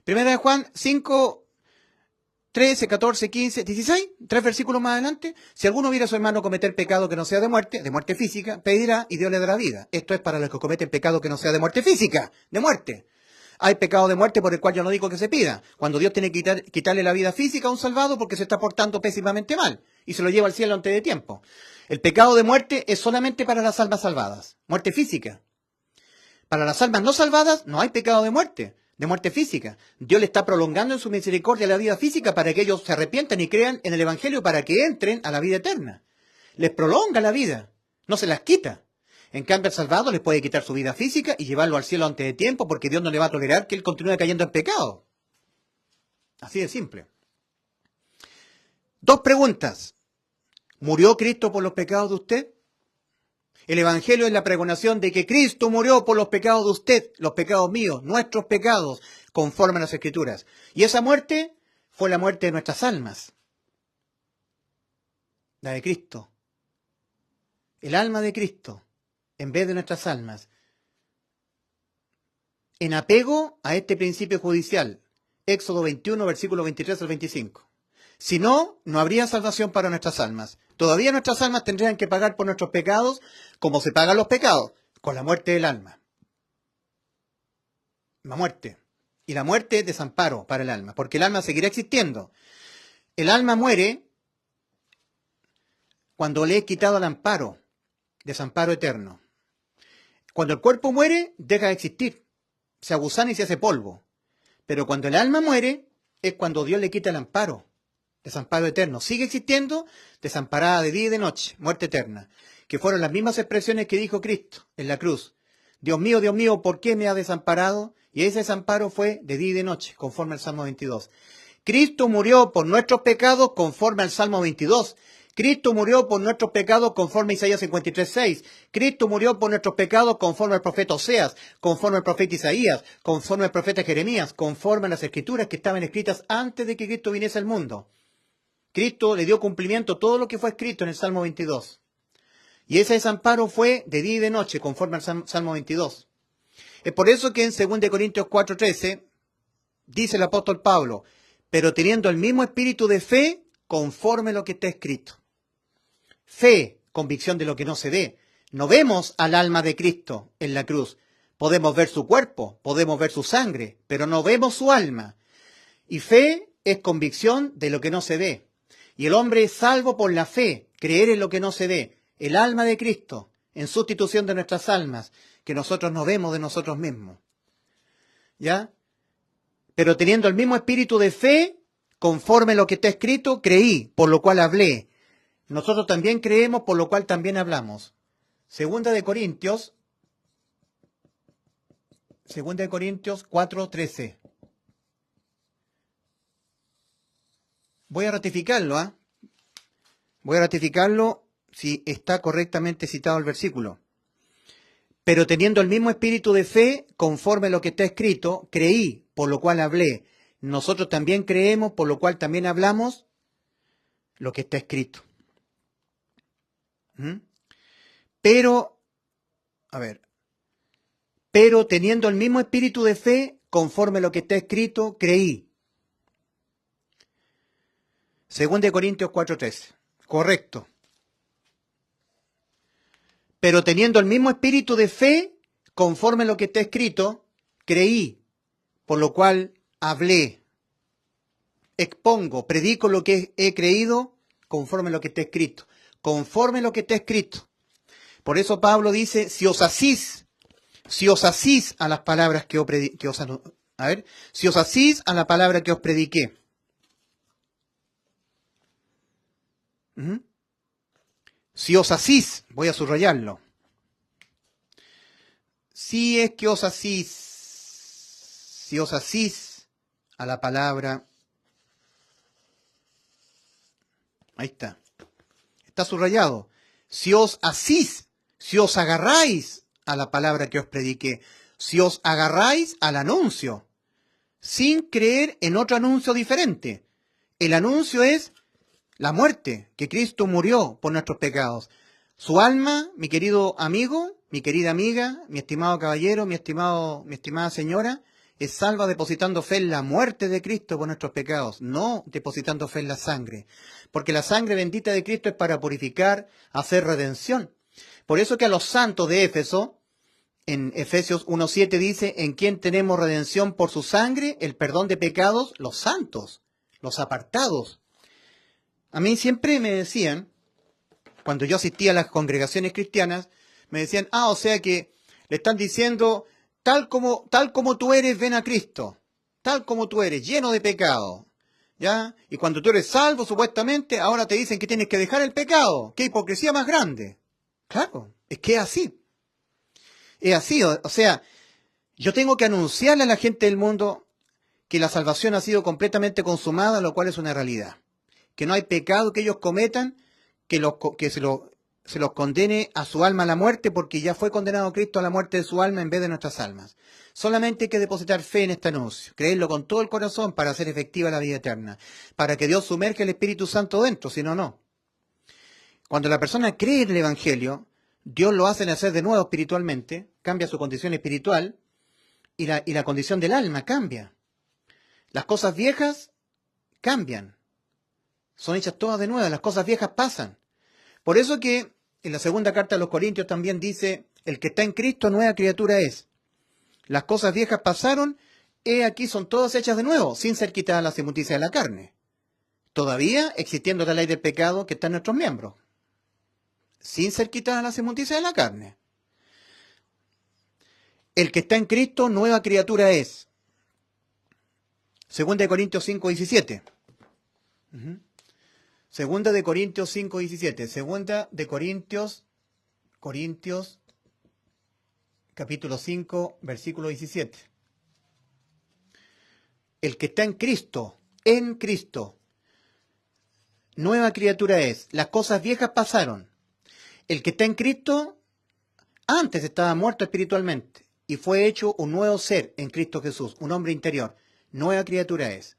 1 Juan 5:13, 14, 15, 16, 3 versículos más adelante. Si alguno viera a su hermano cometer pecado que no sea de muerte física, pedirá y Dios le dará vida. Esto es para los que cometen pecado que no sea de muerte física, de muerte. Hay pecado de muerte por el cual yo no digo que se pida. Cuando Dios tiene que quitarle la vida física a un salvado porque se está portando pésimamente mal y se lo lleva al cielo antes de tiempo. El pecado de muerte es solamente para las almas salvadas, muerte física. Para las almas no salvadas no hay pecado de muerte física. Dios le está prolongando en su misericordia la vida física para que ellos se arrepientan y crean en el Evangelio para que entren a la vida eterna. Les prolonga la vida, no se las quita. En cambio, al salvado les puede quitar su vida física y llevarlo al cielo antes de tiempo porque Dios no le va a tolerar que él continúe cayendo en pecado. Así de simple. 2 preguntas. ¿Murió Cristo por los pecados de usted? El Evangelio es la pregonación de que Cristo murió por los pecados de usted, los pecados míos, nuestros pecados, conforme a las Escrituras. Y esa muerte fue la muerte de nuestras almas. La de Cristo. El alma de Cristo, en vez de nuestras almas. En apego a este principio judicial. Éxodo 21, versículo 23 al 25. Si no, no habría salvación para nuestras almas. Todavía nuestras almas tendrían que pagar por nuestros pecados como se pagan los pecados, con la muerte del alma. La muerte. Y la muerte es desamparo para el alma, porque el alma seguirá existiendo. El alma muere cuando le he quitado el amparo, desamparo eterno. Cuando el cuerpo muere, deja de existir. Se agusana y se hace polvo. Pero cuando el alma muere, es cuando Dios le quita el amparo. Desamparo eterno. Sigue existiendo, desamparada de día y de noche, muerte eterna. Que fueron las mismas expresiones que dijo Cristo en la cruz. Dios mío, ¿por qué me has desamparado? Y ese desamparo fue de día y de noche, conforme al Salmo 22. Cristo murió por nuestros pecados, conforme al Salmo 22. Cristo murió por nuestros pecados, conforme a Isaías 53:6. Cristo murió por nuestros pecados, conforme al profeta Oseas, conforme al profeta Isaías, conforme al profeta Jeremías, conforme a las Escrituras que estaban escritas antes de que Cristo viniese al mundo. Cristo le dio cumplimiento a todo lo que fue escrito en el Salmo 22. Y ese desamparo fue de día y de noche, conforme al Salmo 22. Es por eso que en 2 Corintios 4:13 dice el apóstol Pablo, pero teniendo el mismo espíritu de fe, conforme a lo que está escrito. Fe, convicción de lo que no se ve. No vemos al alma de Cristo en la cruz. Podemos ver su cuerpo, podemos ver su sangre, pero no vemos su alma. Y fe es convicción de lo que no se ve. Y el hombre es salvo por la fe, creer en lo que no se ve. El alma de Cristo, en sustitución de nuestras almas, que nosotros no vemos de nosotros mismos. ¿Ya? Pero teniendo el mismo espíritu de fe, conforme lo que está escrito, creí, por lo cual hablé. Nosotros también creemos, por lo cual también hablamos. Segunda de Corintios 4:13. Voy a ratificarlo, ¿ah? Voy a ratificarlo si está correctamente citado el versículo. Pero teniendo el mismo espíritu de fe, conforme lo que está escrito, creí, por lo cual hablé. Nosotros también creemos, por lo cual también hablamos lo que está escrito. Pero teniendo el mismo espíritu de fe, conforme lo que está escrito, creí. 2 Corintios 4:13. Correcto. Pero teniendo el mismo espíritu de fe, conforme lo que está escrito, creí, por lo cual hablé, expongo, predico lo que he creído, conforme lo que está escrito. Conforme lo que está escrito. Por eso Pablo dice, si os asís a las palabras si os asís a la palabra que os prediqué. Si os asís, voy a subrayarlo. Si es que os asís a la palabra. Ahí está. Está subrayado. Si os asís, si os agarráis a la palabra que os prediqué, si os agarráis al anuncio, sin creer en otro anuncio diferente. El anuncio es la muerte, que Cristo murió por nuestros pecados. Su alma, mi querido amigo, mi querida amiga, mi estimado caballero, mi estimada señora, es salva depositando fe en la muerte de Cristo por nuestros pecados, no depositando fe en la sangre. Porque la sangre bendita de Cristo es para purificar, hacer redención. Por eso que a los santos de Éfeso, en Efesios 1:7 dice, en quien tenemos redención por su sangre, el perdón de pecados, los santos, los apartados. A mí siempre me decían, cuando yo asistía a las congregaciones cristianas, me decían, o sea que le están diciendo, tal como tú eres, ven a Cristo, tal como tú eres, lleno de pecado, ¿ya? Y cuando tú eres salvo, supuestamente, ahora te dicen que tienes que dejar el pecado. ¡Qué hipocresía más grande! Claro, es que es así. Es así, o sea, yo tengo que anunciarle a la gente del mundo que la salvación ha sido completamente consumada, lo cual es una realidad. Que no hay pecado que ellos cometan que se los condene a su alma a la muerte, porque ya fue condenado Cristo a la muerte de su alma en vez de nuestras almas. Solamente hay que depositar fe en este anuncio, creerlo con todo el corazón para hacer efectiva la vida eterna, para que Dios sumerja el Espíritu Santo dentro, si no, no. Cuando la persona cree en el Evangelio, Dios lo hace nacer de nuevo espiritualmente, cambia su condición espiritual y la condición del alma cambia. Las cosas viejas cambian, son hechas todas de nuevo, las cosas viejas pasan. Por eso que en la segunda carta a los Corintios también dice, el que está en Cristo nueva criatura es. Las cosas viejas pasaron, he aquí son todas hechas de nuevo, sin ser quitadas las inmundicias de la carne. Todavía existiendo la ley del pecado que está en nuestros miembros, sin ser quitadas las inmundicias de la carne. El que está en Cristo nueva criatura es. Segunda de Corintios 5:17. Segunda de Corintios 5:17. Segunda de Corintios capítulo 5, versículo 17. El que está en Cristo, nueva criatura es. Las cosas viejas pasaron. El que está en Cristo, antes estaba muerto espiritualmente y fue hecho un nuevo ser en Cristo Jesús, un hombre interior. Nueva criatura es.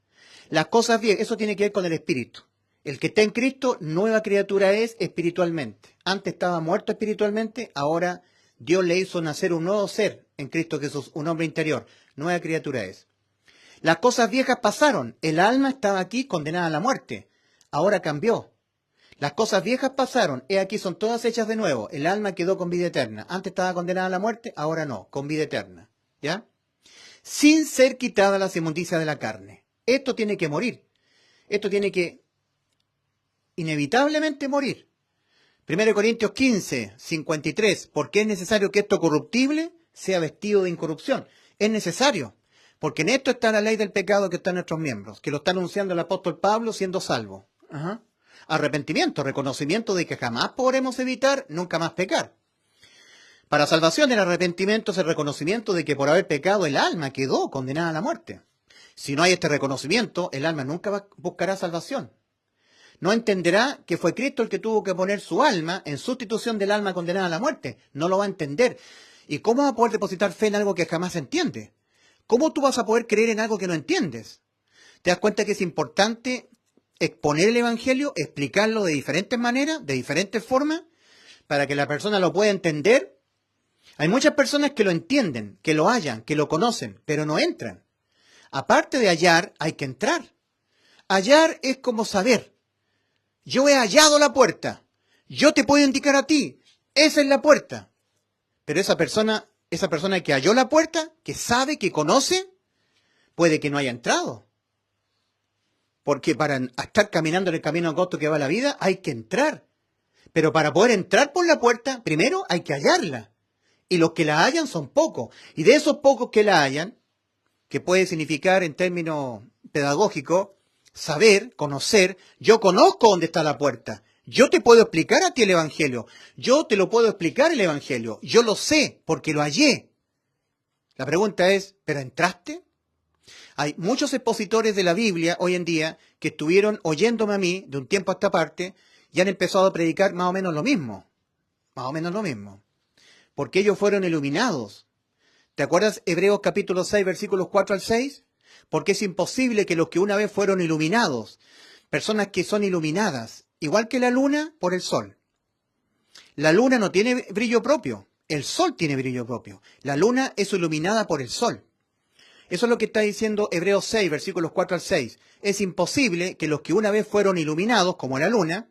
Las cosas viejas, eso tiene que ver con el espíritu. El que está en Cristo, nueva criatura es espiritualmente. Antes estaba muerto espiritualmente, ahora Dios le hizo nacer un nuevo ser en Cristo Jesús, un hombre interior. Nueva criatura es. Las cosas viejas pasaron. El alma estaba aquí condenada a la muerte. Ahora cambió. Las cosas viejas pasaron. He aquí son todas hechas de nuevo. El alma quedó con vida eterna. Antes estaba condenada a la muerte, ahora no, con vida eterna. ¿Ya? Sin ser quitada las inmundicias de la carne. Esto tiene que morir. Esto tiene que inevitablemente morir. 1 Corintios 15, 53. Porque es necesario que esto corruptible sea vestido de incorrupción. Es necesario. Porque en esto está la ley del pecado que está en nuestros miembros, que lo está anunciando el apóstol Pablo siendo salvo. Ajá. Arrepentimiento, reconocimiento de que jamás podremos evitar nunca más pecar. Para salvación, el arrepentimiento es el reconocimiento de que por haber pecado el alma quedó condenada a la muerte. Si no hay este reconocimiento, el alma nunca buscará salvación. No entenderá que fue Cristo el que tuvo que poner su alma en sustitución del alma condenada a la muerte. No lo va a entender. ¿Y cómo va a poder depositar fe en algo que jamás entiende? ¿Cómo tú vas a poder creer en algo que no entiendes? ¿Te das cuenta que es importante exponer el Evangelio, explicarlo de diferentes maneras, de diferentes formas, para que la persona lo pueda entender? Hay muchas personas que lo entienden, que lo hallan, que lo conocen, pero no entran. Aparte de hallar, hay que entrar. Hallar es como saber. Yo he hallado la puerta. Yo te puedo indicar a ti. Esa es la puerta. Pero esa persona que halló la puerta, que sabe, que conoce, puede que no haya entrado. Porque para estar caminando en el camino angosto que va a la vida, hay que entrar. Pero para poder entrar por la puerta, primero hay que hallarla. Y los que la hallan son pocos. Y de esos pocos que la hallan, que puede significar en términos pedagógicos, saber, conocer, yo conozco dónde está la puerta. Yo te puedo explicar a ti el Evangelio. Yo te lo puedo explicar el Evangelio. Yo lo sé porque lo hallé. La pregunta es, ¿pero entraste? Hay muchos expositores de la Biblia hoy en día que estuvieron oyéndome a mí de un tiempo a esta parte y han empezado a predicar más o menos lo mismo. Más o menos lo mismo. Porque ellos fueron iluminados. ¿Te acuerdas Hebreos capítulo 6, versículos 4 al 6? Porque es imposible que los que una vez fueron iluminados, personas que son iluminadas, igual que la luna, por el sol. La luna no tiene brillo propio, el sol tiene brillo propio. La luna es iluminada por el sol. Eso es lo que está diciendo Hebreos 6, versículos 4 al 6. Es imposible que los que una vez fueron iluminados, como la luna,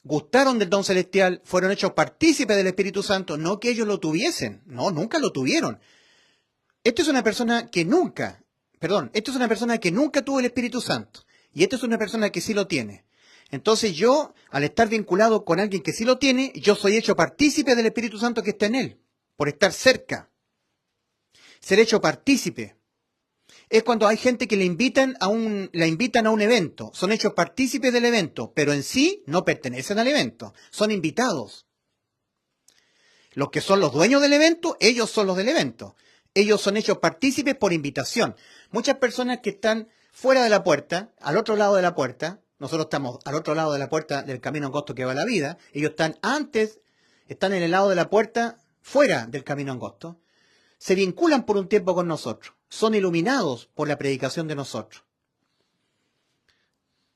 gustaron del don celestial, fueron hechos partícipes del Espíritu Santo, no que ellos lo tuviesen, no, nunca lo tuvieron. Esta es una persona que nunca tuvo el Espíritu Santo, y esta es una persona que sí lo tiene. Entonces yo, al estar vinculado con alguien que sí lo tiene, yo soy hecho partícipe del Espíritu Santo que está en él, por estar cerca. Ser hecho partícipe es cuando hay gente que la invitan a un evento, son hechos partícipes del evento, pero en sí no pertenecen al evento, son invitados. Los que son los dueños del evento, ellos son los del evento. Ellos son hechos partícipes por invitación. Muchas personas que están fuera de la puerta, al otro lado de la puerta, nosotros estamos al otro lado de la puerta del camino angosto que va a la vida, ellos están en el lado de la puerta fuera del camino angosto, se vinculan por un tiempo con nosotros, son iluminados por la predicación de nosotros.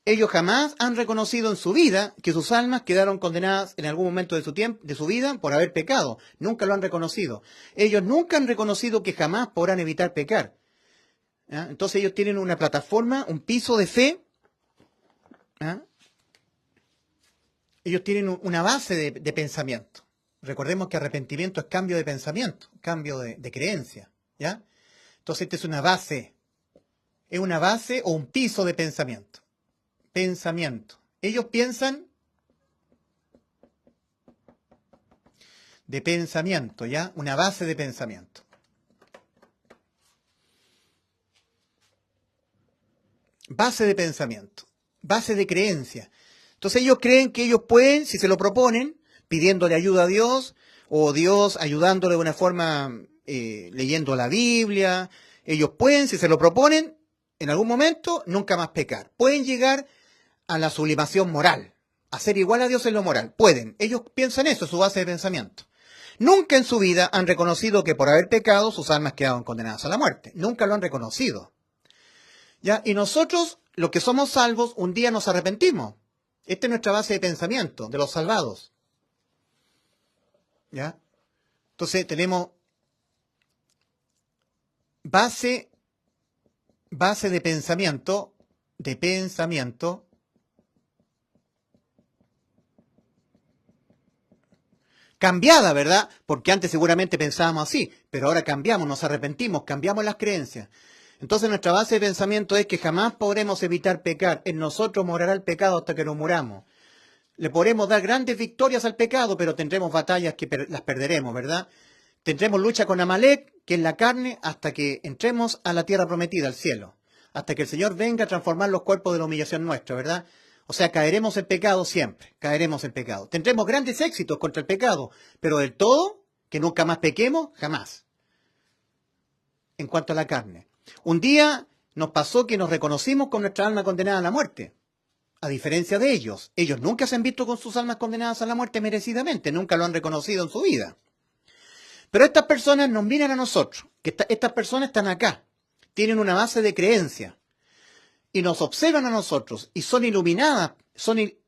Ellos jamás han reconocido en su vida que sus almas quedaron condenadas en algún momento de su vida por haber pecado. Nunca lo han reconocido. Ellos nunca han reconocido que jamás podrán evitar pecar. ¿Ya? Entonces ellos tienen una plataforma, un piso de fe. ¿Ya? Ellos tienen una base de pensamiento. Recordemos que arrepentimiento es cambio de pensamiento, cambio de creencia. ¿Ya? Entonces esta es una base o un piso de pensamiento. Pensamiento. Ellos piensan de pensamiento, ¿ya? Una base de pensamiento. Base de pensamiento, base de creencia. Entonces ellos creen que ellos pueden, si se lo proponen, pidiéndole ayuda a Dios, o Dios ayudándole de una forma leyendo la Biblia, ellos pueden, si se lo proponen, en algún momento, nunca más pecar. Pueden llegar a la sublimación moral, a ser igual a Dios en lo moral. Pueden. Ellos piensan eso, su base de pensamiento. Nunca en su vida han reconocido que por haber pecado sus almas quedaron condenadas a la muerte. Nunca lo han reconocido. ¿Ya? Y nosotros, los que somos salvos, un día nos arrepentimos. Esta es nuestra base de pensamiento, de los salvados. ¿Ya? Entonces tenemos base de pensamiento, cambiada, ¿verdad? Porque antes seguramente pensábamos así, pero ahora cambiamos, nos arrepentimos, cambiamos las creencias. Entonces nuestra base de pensamiento es que jamás podremos evitar pecar. En nosotros morará el pecado hasta que nos muramos. Le podremos dar grandes victorias al pecado, pero tendremos batallas que las perderemos, ¿verdad? Tendremos lucha con Amalek, que es la carne, hasta que entremos a la tierra prometida, al cielo. Hasta que el Señor venga a transformar los cuerpos de la humillación nuestra, ¿verdad? O sea, caeremos en pecado siempre, caeremos en pecado. Tendremos grandes éxitos contra el pecado, pero del todo, que nunca más pequemos, jamás. En cuanto a la carne. Un día nos pasó que nos reconocimos con nuestra alma condenada a la muerte. A diferencia de ellos, ellos nunca se han visto con sus almas condenadas a la muerte merecidamente, nunca lo han reconocido en su vida. Pero estas personas nos miran a nosotros, que estas personas están acá, tienen una base de creencia, y nos observan a nosotros, y son iluminadas,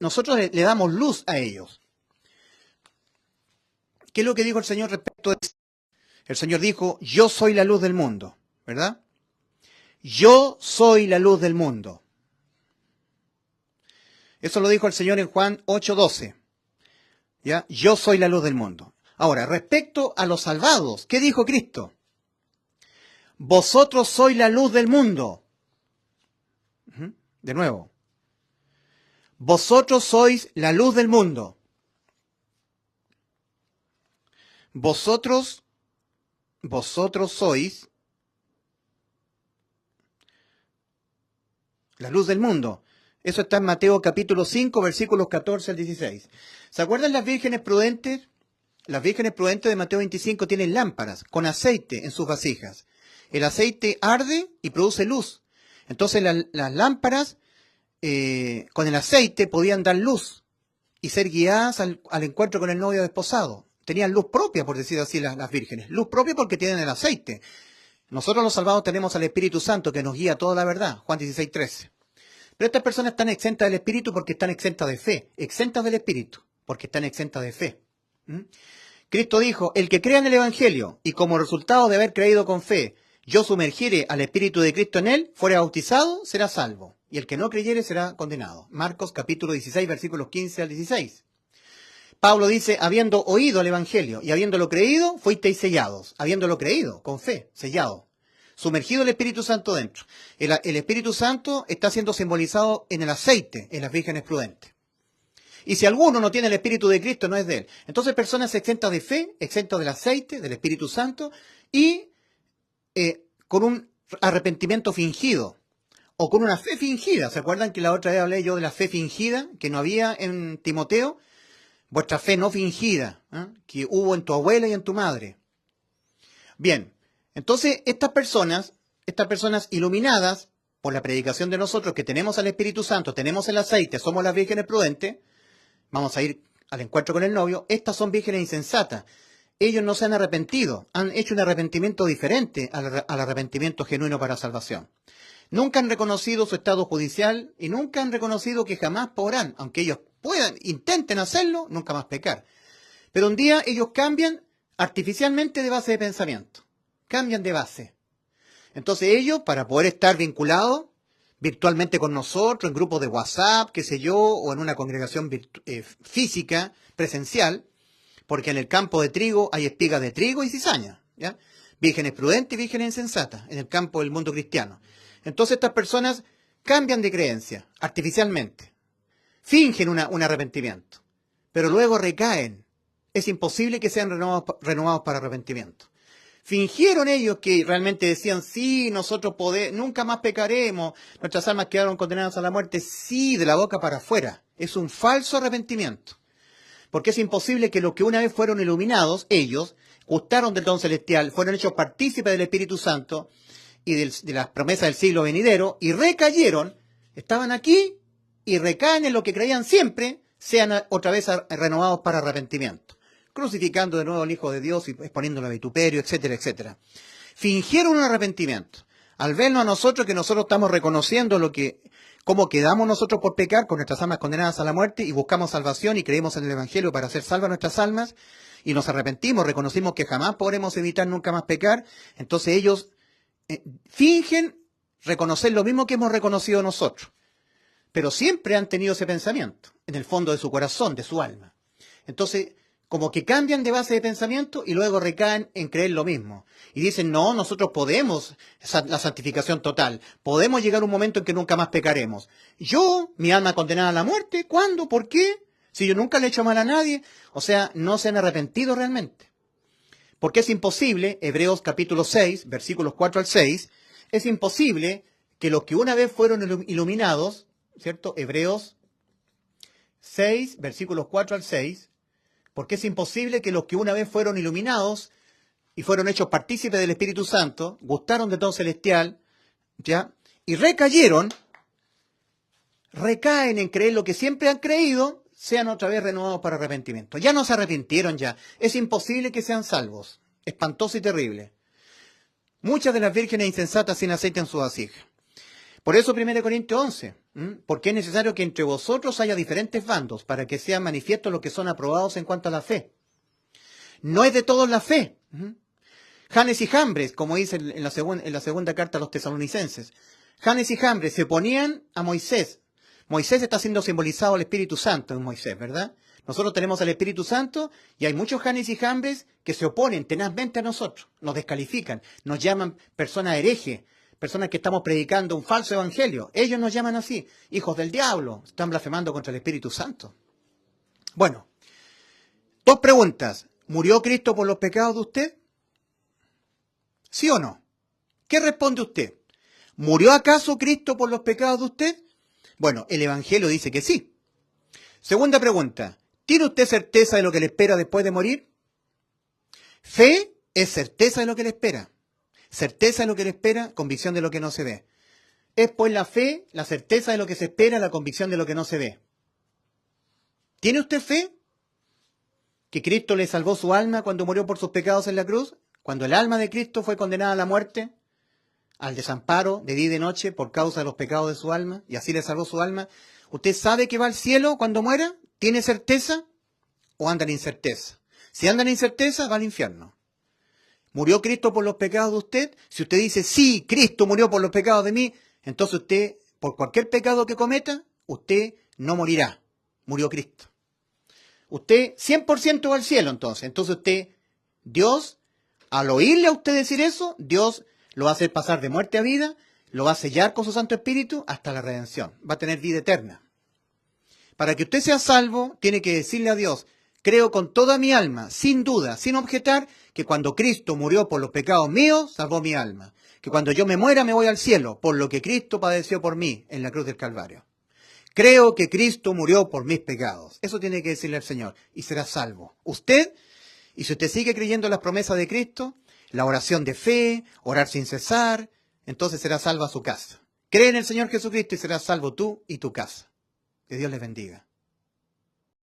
nosotros le damos luz a ellos. ¿Qué es lo que dijo el Señor respecto de eso? El Señor dijo, yo soy la luz del mundo, ¿verdad? Yo soy la luz del mundo. Eso lo dijo el Señor en Juan 8:12. ¿Ya? Yo soy la luz del mundo. Ahora, respecto a los salvados, ¿qué dijo Cristo? Vosotros sois la luz del mundo. De nuevo. Vosotros sois la luz del mundo. Vosotros sois la luz del mundo. Eso está en Mateo capítulo 5, versículos 14 al 16. ¿Se acuerdan las vírgenes prudentes? Las vírgenes prudentes de Mateo 25 tienen lámparas con aceite en sus vasijas. El aceite arde y produce luz. Entonces las lámparas con el aceite podían dar luz y ser guiadas al encuentro con el novio desposado. Tenían luz propia, por decir así, las vírgenes. Luz propia porque tienen el aceite. Nosotros los salvados tenemos al Espíritu Santo que nos guía toda la verdad. Juan 16:13. Pero estas personas están exentas del Espíritu porque están exentas de fe. Exentas del Espíritu porque están exentas de fe. Cristo dijo, el que crea en el Evangelio y como resultado de haber creído con fe, yo sumergiere al Espíritu de Cristo en él, fuere bautizado, será salvo. Y el que no creyere será condenado. Marcos capítulo 16, versículos 15 al 16. Pablo dice, habiendo oído el Evangelio y habiéndolo creído, fuisteis sellados. Habiéndolo creído, con fe, sellado. Sumergido el Espíritu Santo dentro. El Espíritu Santo está siendo simbolizado en el aceite, en las vírgenes prudentes. Y si alguno no tiene el Espíritu de Cristo, no es de él. Entonces personas exentas de fe, exentas del aceite, del Espíritu Santo, y con un arrepentimiento fingido, o con una fe fingida. ¿Se acuerdan que la otra vez hablé yo de la fe fingida, que no había en Timoteo? Vuestra fe no fingida, que hubo en tu abuela y en tu madre. Bien, entonces estas personas iluminadas por la predicación de nosotros, que tenemos al Espíritu Santo, tenemos el aceite, somos las vírgenes prudentes, vamos a ir al encuentro con el novio, estas son vírgenes insensatas. Ellos no se han arrepentido, han hecho un arrepentimiento diferente al arrepentimiento genuino para salvación. Nunca han reconocido su estado judicial y nunca han reconocido que jamás podrán, aunque ellos intenten hacerlo, nunca más pecar. Pero un día ellos cambian artificialmente de base de pensamiento. Cambian de base. Entonces ellos, para poder estar vinculados virtualmente con nosotros, en grupos de WhatsApp, qué sé yo, o en una congregación física, presencial, porque en el campo de trigo hay espigas de trigo y cizaña, ¿ya? Vírgenes prudentes y vírgenes insensatas, en el campo del mundo cristiano. Entonces estas personas cambian de creencia, artificialmente. Fingen un arrepentimiento, pero luego recaen. Es imposible que sean renovados para arrepentimiento. Fingieron ellos que realmente decían, sí, nosotros nunca más pecaremos, nuestras almas quedaron condenadas a la muerte, sí, de la boca para afuera. Es un falso arrepentimiento. Porque es imposible que los que una vez fueron iluminados, ellos, gustaron del don celestial, fueron hechos partícipes del Espíritu Santo y de las promesas del siglo venidero, y recayeron, estaban aquí, y recaen en lo que creían siempre, sean otra vez renovados para arrepentimiento. Crucificando de nuevo al Hijo de Dios y exponiéndolo a vituperio, etcétera, etcétera. Fingieron un arrepentimiento. Al vernos a nosotros, que nosotros estamos reconociendo cómo quedamos nosotros por pecar, con nuestras almas condenadas a la muerte, y buscamos salvación y creemos en el Evangelio para hacer salvas nuestras almas, y nos arrepentimos, reconocimos que jamás podremos evitar nunca más pecar, entonces ellos fingen reconocer lo mismo que hemos reconocido nosotros. Pero siempre han tenido ese pensamiento, en el fondo de su corazón, de su alma. Entonces, como que cambian de base de pensamiento y luego recaen en creer lo mismo. Y dicen, no, nosotros podemos la santificación total. Podemos llegar a un momento en que nunca más pecaremos. Yo, mi alma condenada a la muerte, ¿cuándo? ¿Por qué? Si yo nunca le he hecho mal a nadie. O sea, no se han arrepentido realmente. Porque es imposible, Hebreos capítulo 6, versículos 4 al 6, es imposible que los que una vez fueron iluminados, ¿cierto? Hebreos 6, versículos 4 al 6, porque es imposible que los que una vez fueron iluminados y fueron hechos partícipes del Espíritu Santo, gustaron de todo celestial, ¿ya? Y recayeron, recaen en creer lo que siempre han creído, sean otra vez renovados para arrepentimiento. Ya no se arrepintieron ya. Es imposible que sean salvos. Espantoso y terrible. Muchas de las vírgenes insensatas sin aceite en su vasija. Por eso 1 Corintios 11, porque es necesario que entre vosotros haya diferentes bandos para que sean manifiestos los que son aprobados en cuanto a la fe. No es de todos la fe. Janes y Jambres, como dice en la segunda carta a los tesalonicenses. Janes y Jambres se oponían a Moisés. Moisés está siendo simbolizado al Espíritu Santo en Moisés, ¿verdad? Nosotros tenemos al Espíritu Santo y hay muchos Janes y Jambres que se oponen tenazmente a nosotros, nos descalifican, nos llaman personas herejes, personas que estamos predicando un falso evangelio. Ellos nos llaman así, hijos del diablo, están blasfemando contra el Espíritu Santo. Bueno, dos preguntas. ¿Murió Cristo por los pecados de usted? ¿Sí o no? ¿Qué responde usted? ¿Murió acaso Cristo por los pecados de usted? Bueno, el Evangelio dice que sí. Segunda pregunta. ¿Tiene usted certeza de lo que le espera después de morir? Fe es certeza de lo que le espera. Certeza de lo que le espera, convicción de lo que no se ve. Es pues la fe, la certeza de lo que se espera, la convicción de lo que no se ve. ¿Tiene usted fe? ¿Que Cristo le salvó su alma cuando murió por sus pecados en la cruz? Cuando el alma de Cristo fue condenada a la muerte, al desamparo de día y de noche por causa de los pecados de su alma, y así le salvó su alma. ¿Usted sabe que va al cielo cuando muera? ¿Tiene certeza o anda en incerteza? Si anda en incerteza, va al infierno. ¿Murió Cristo por los pecados de usted? Si usted dice, sí, Cristo murió por los pecados de mí, entonces usted, por cualquier pecado que cometa, usted no morirá. Murió Cristo. Usted 100% va al cielo entonces. Entonces usted, Dios, al oírle a usted decir eso, Dios lo va a hacer pasar de muerte a vida, lo va a sellar con su Santo Espíritu hasta la redención. Va a tener vida eterna. Para que usted sea salvo, tiene que decirle a Dios, creo con toda mi alma, sin duda, sin objetar, que cuando Cristo murió por los pecados míos, salvó mi alma. Que cuando yo me muera me voy al cielo, por lo que Cristo padeció por mí en la cruz del Calvario. Creo que Cristo murió por mis pecados. Eso tiene que decirle al Señor y será salvo. Usted, y si usted sigue creyendo en las promesas de Cristo, la oración de fe, orar sin cesar, entonces será salva su casa. Cree en el Señor Jesucristo y serás salvo tú y tu casa. Que Dios les bendiga.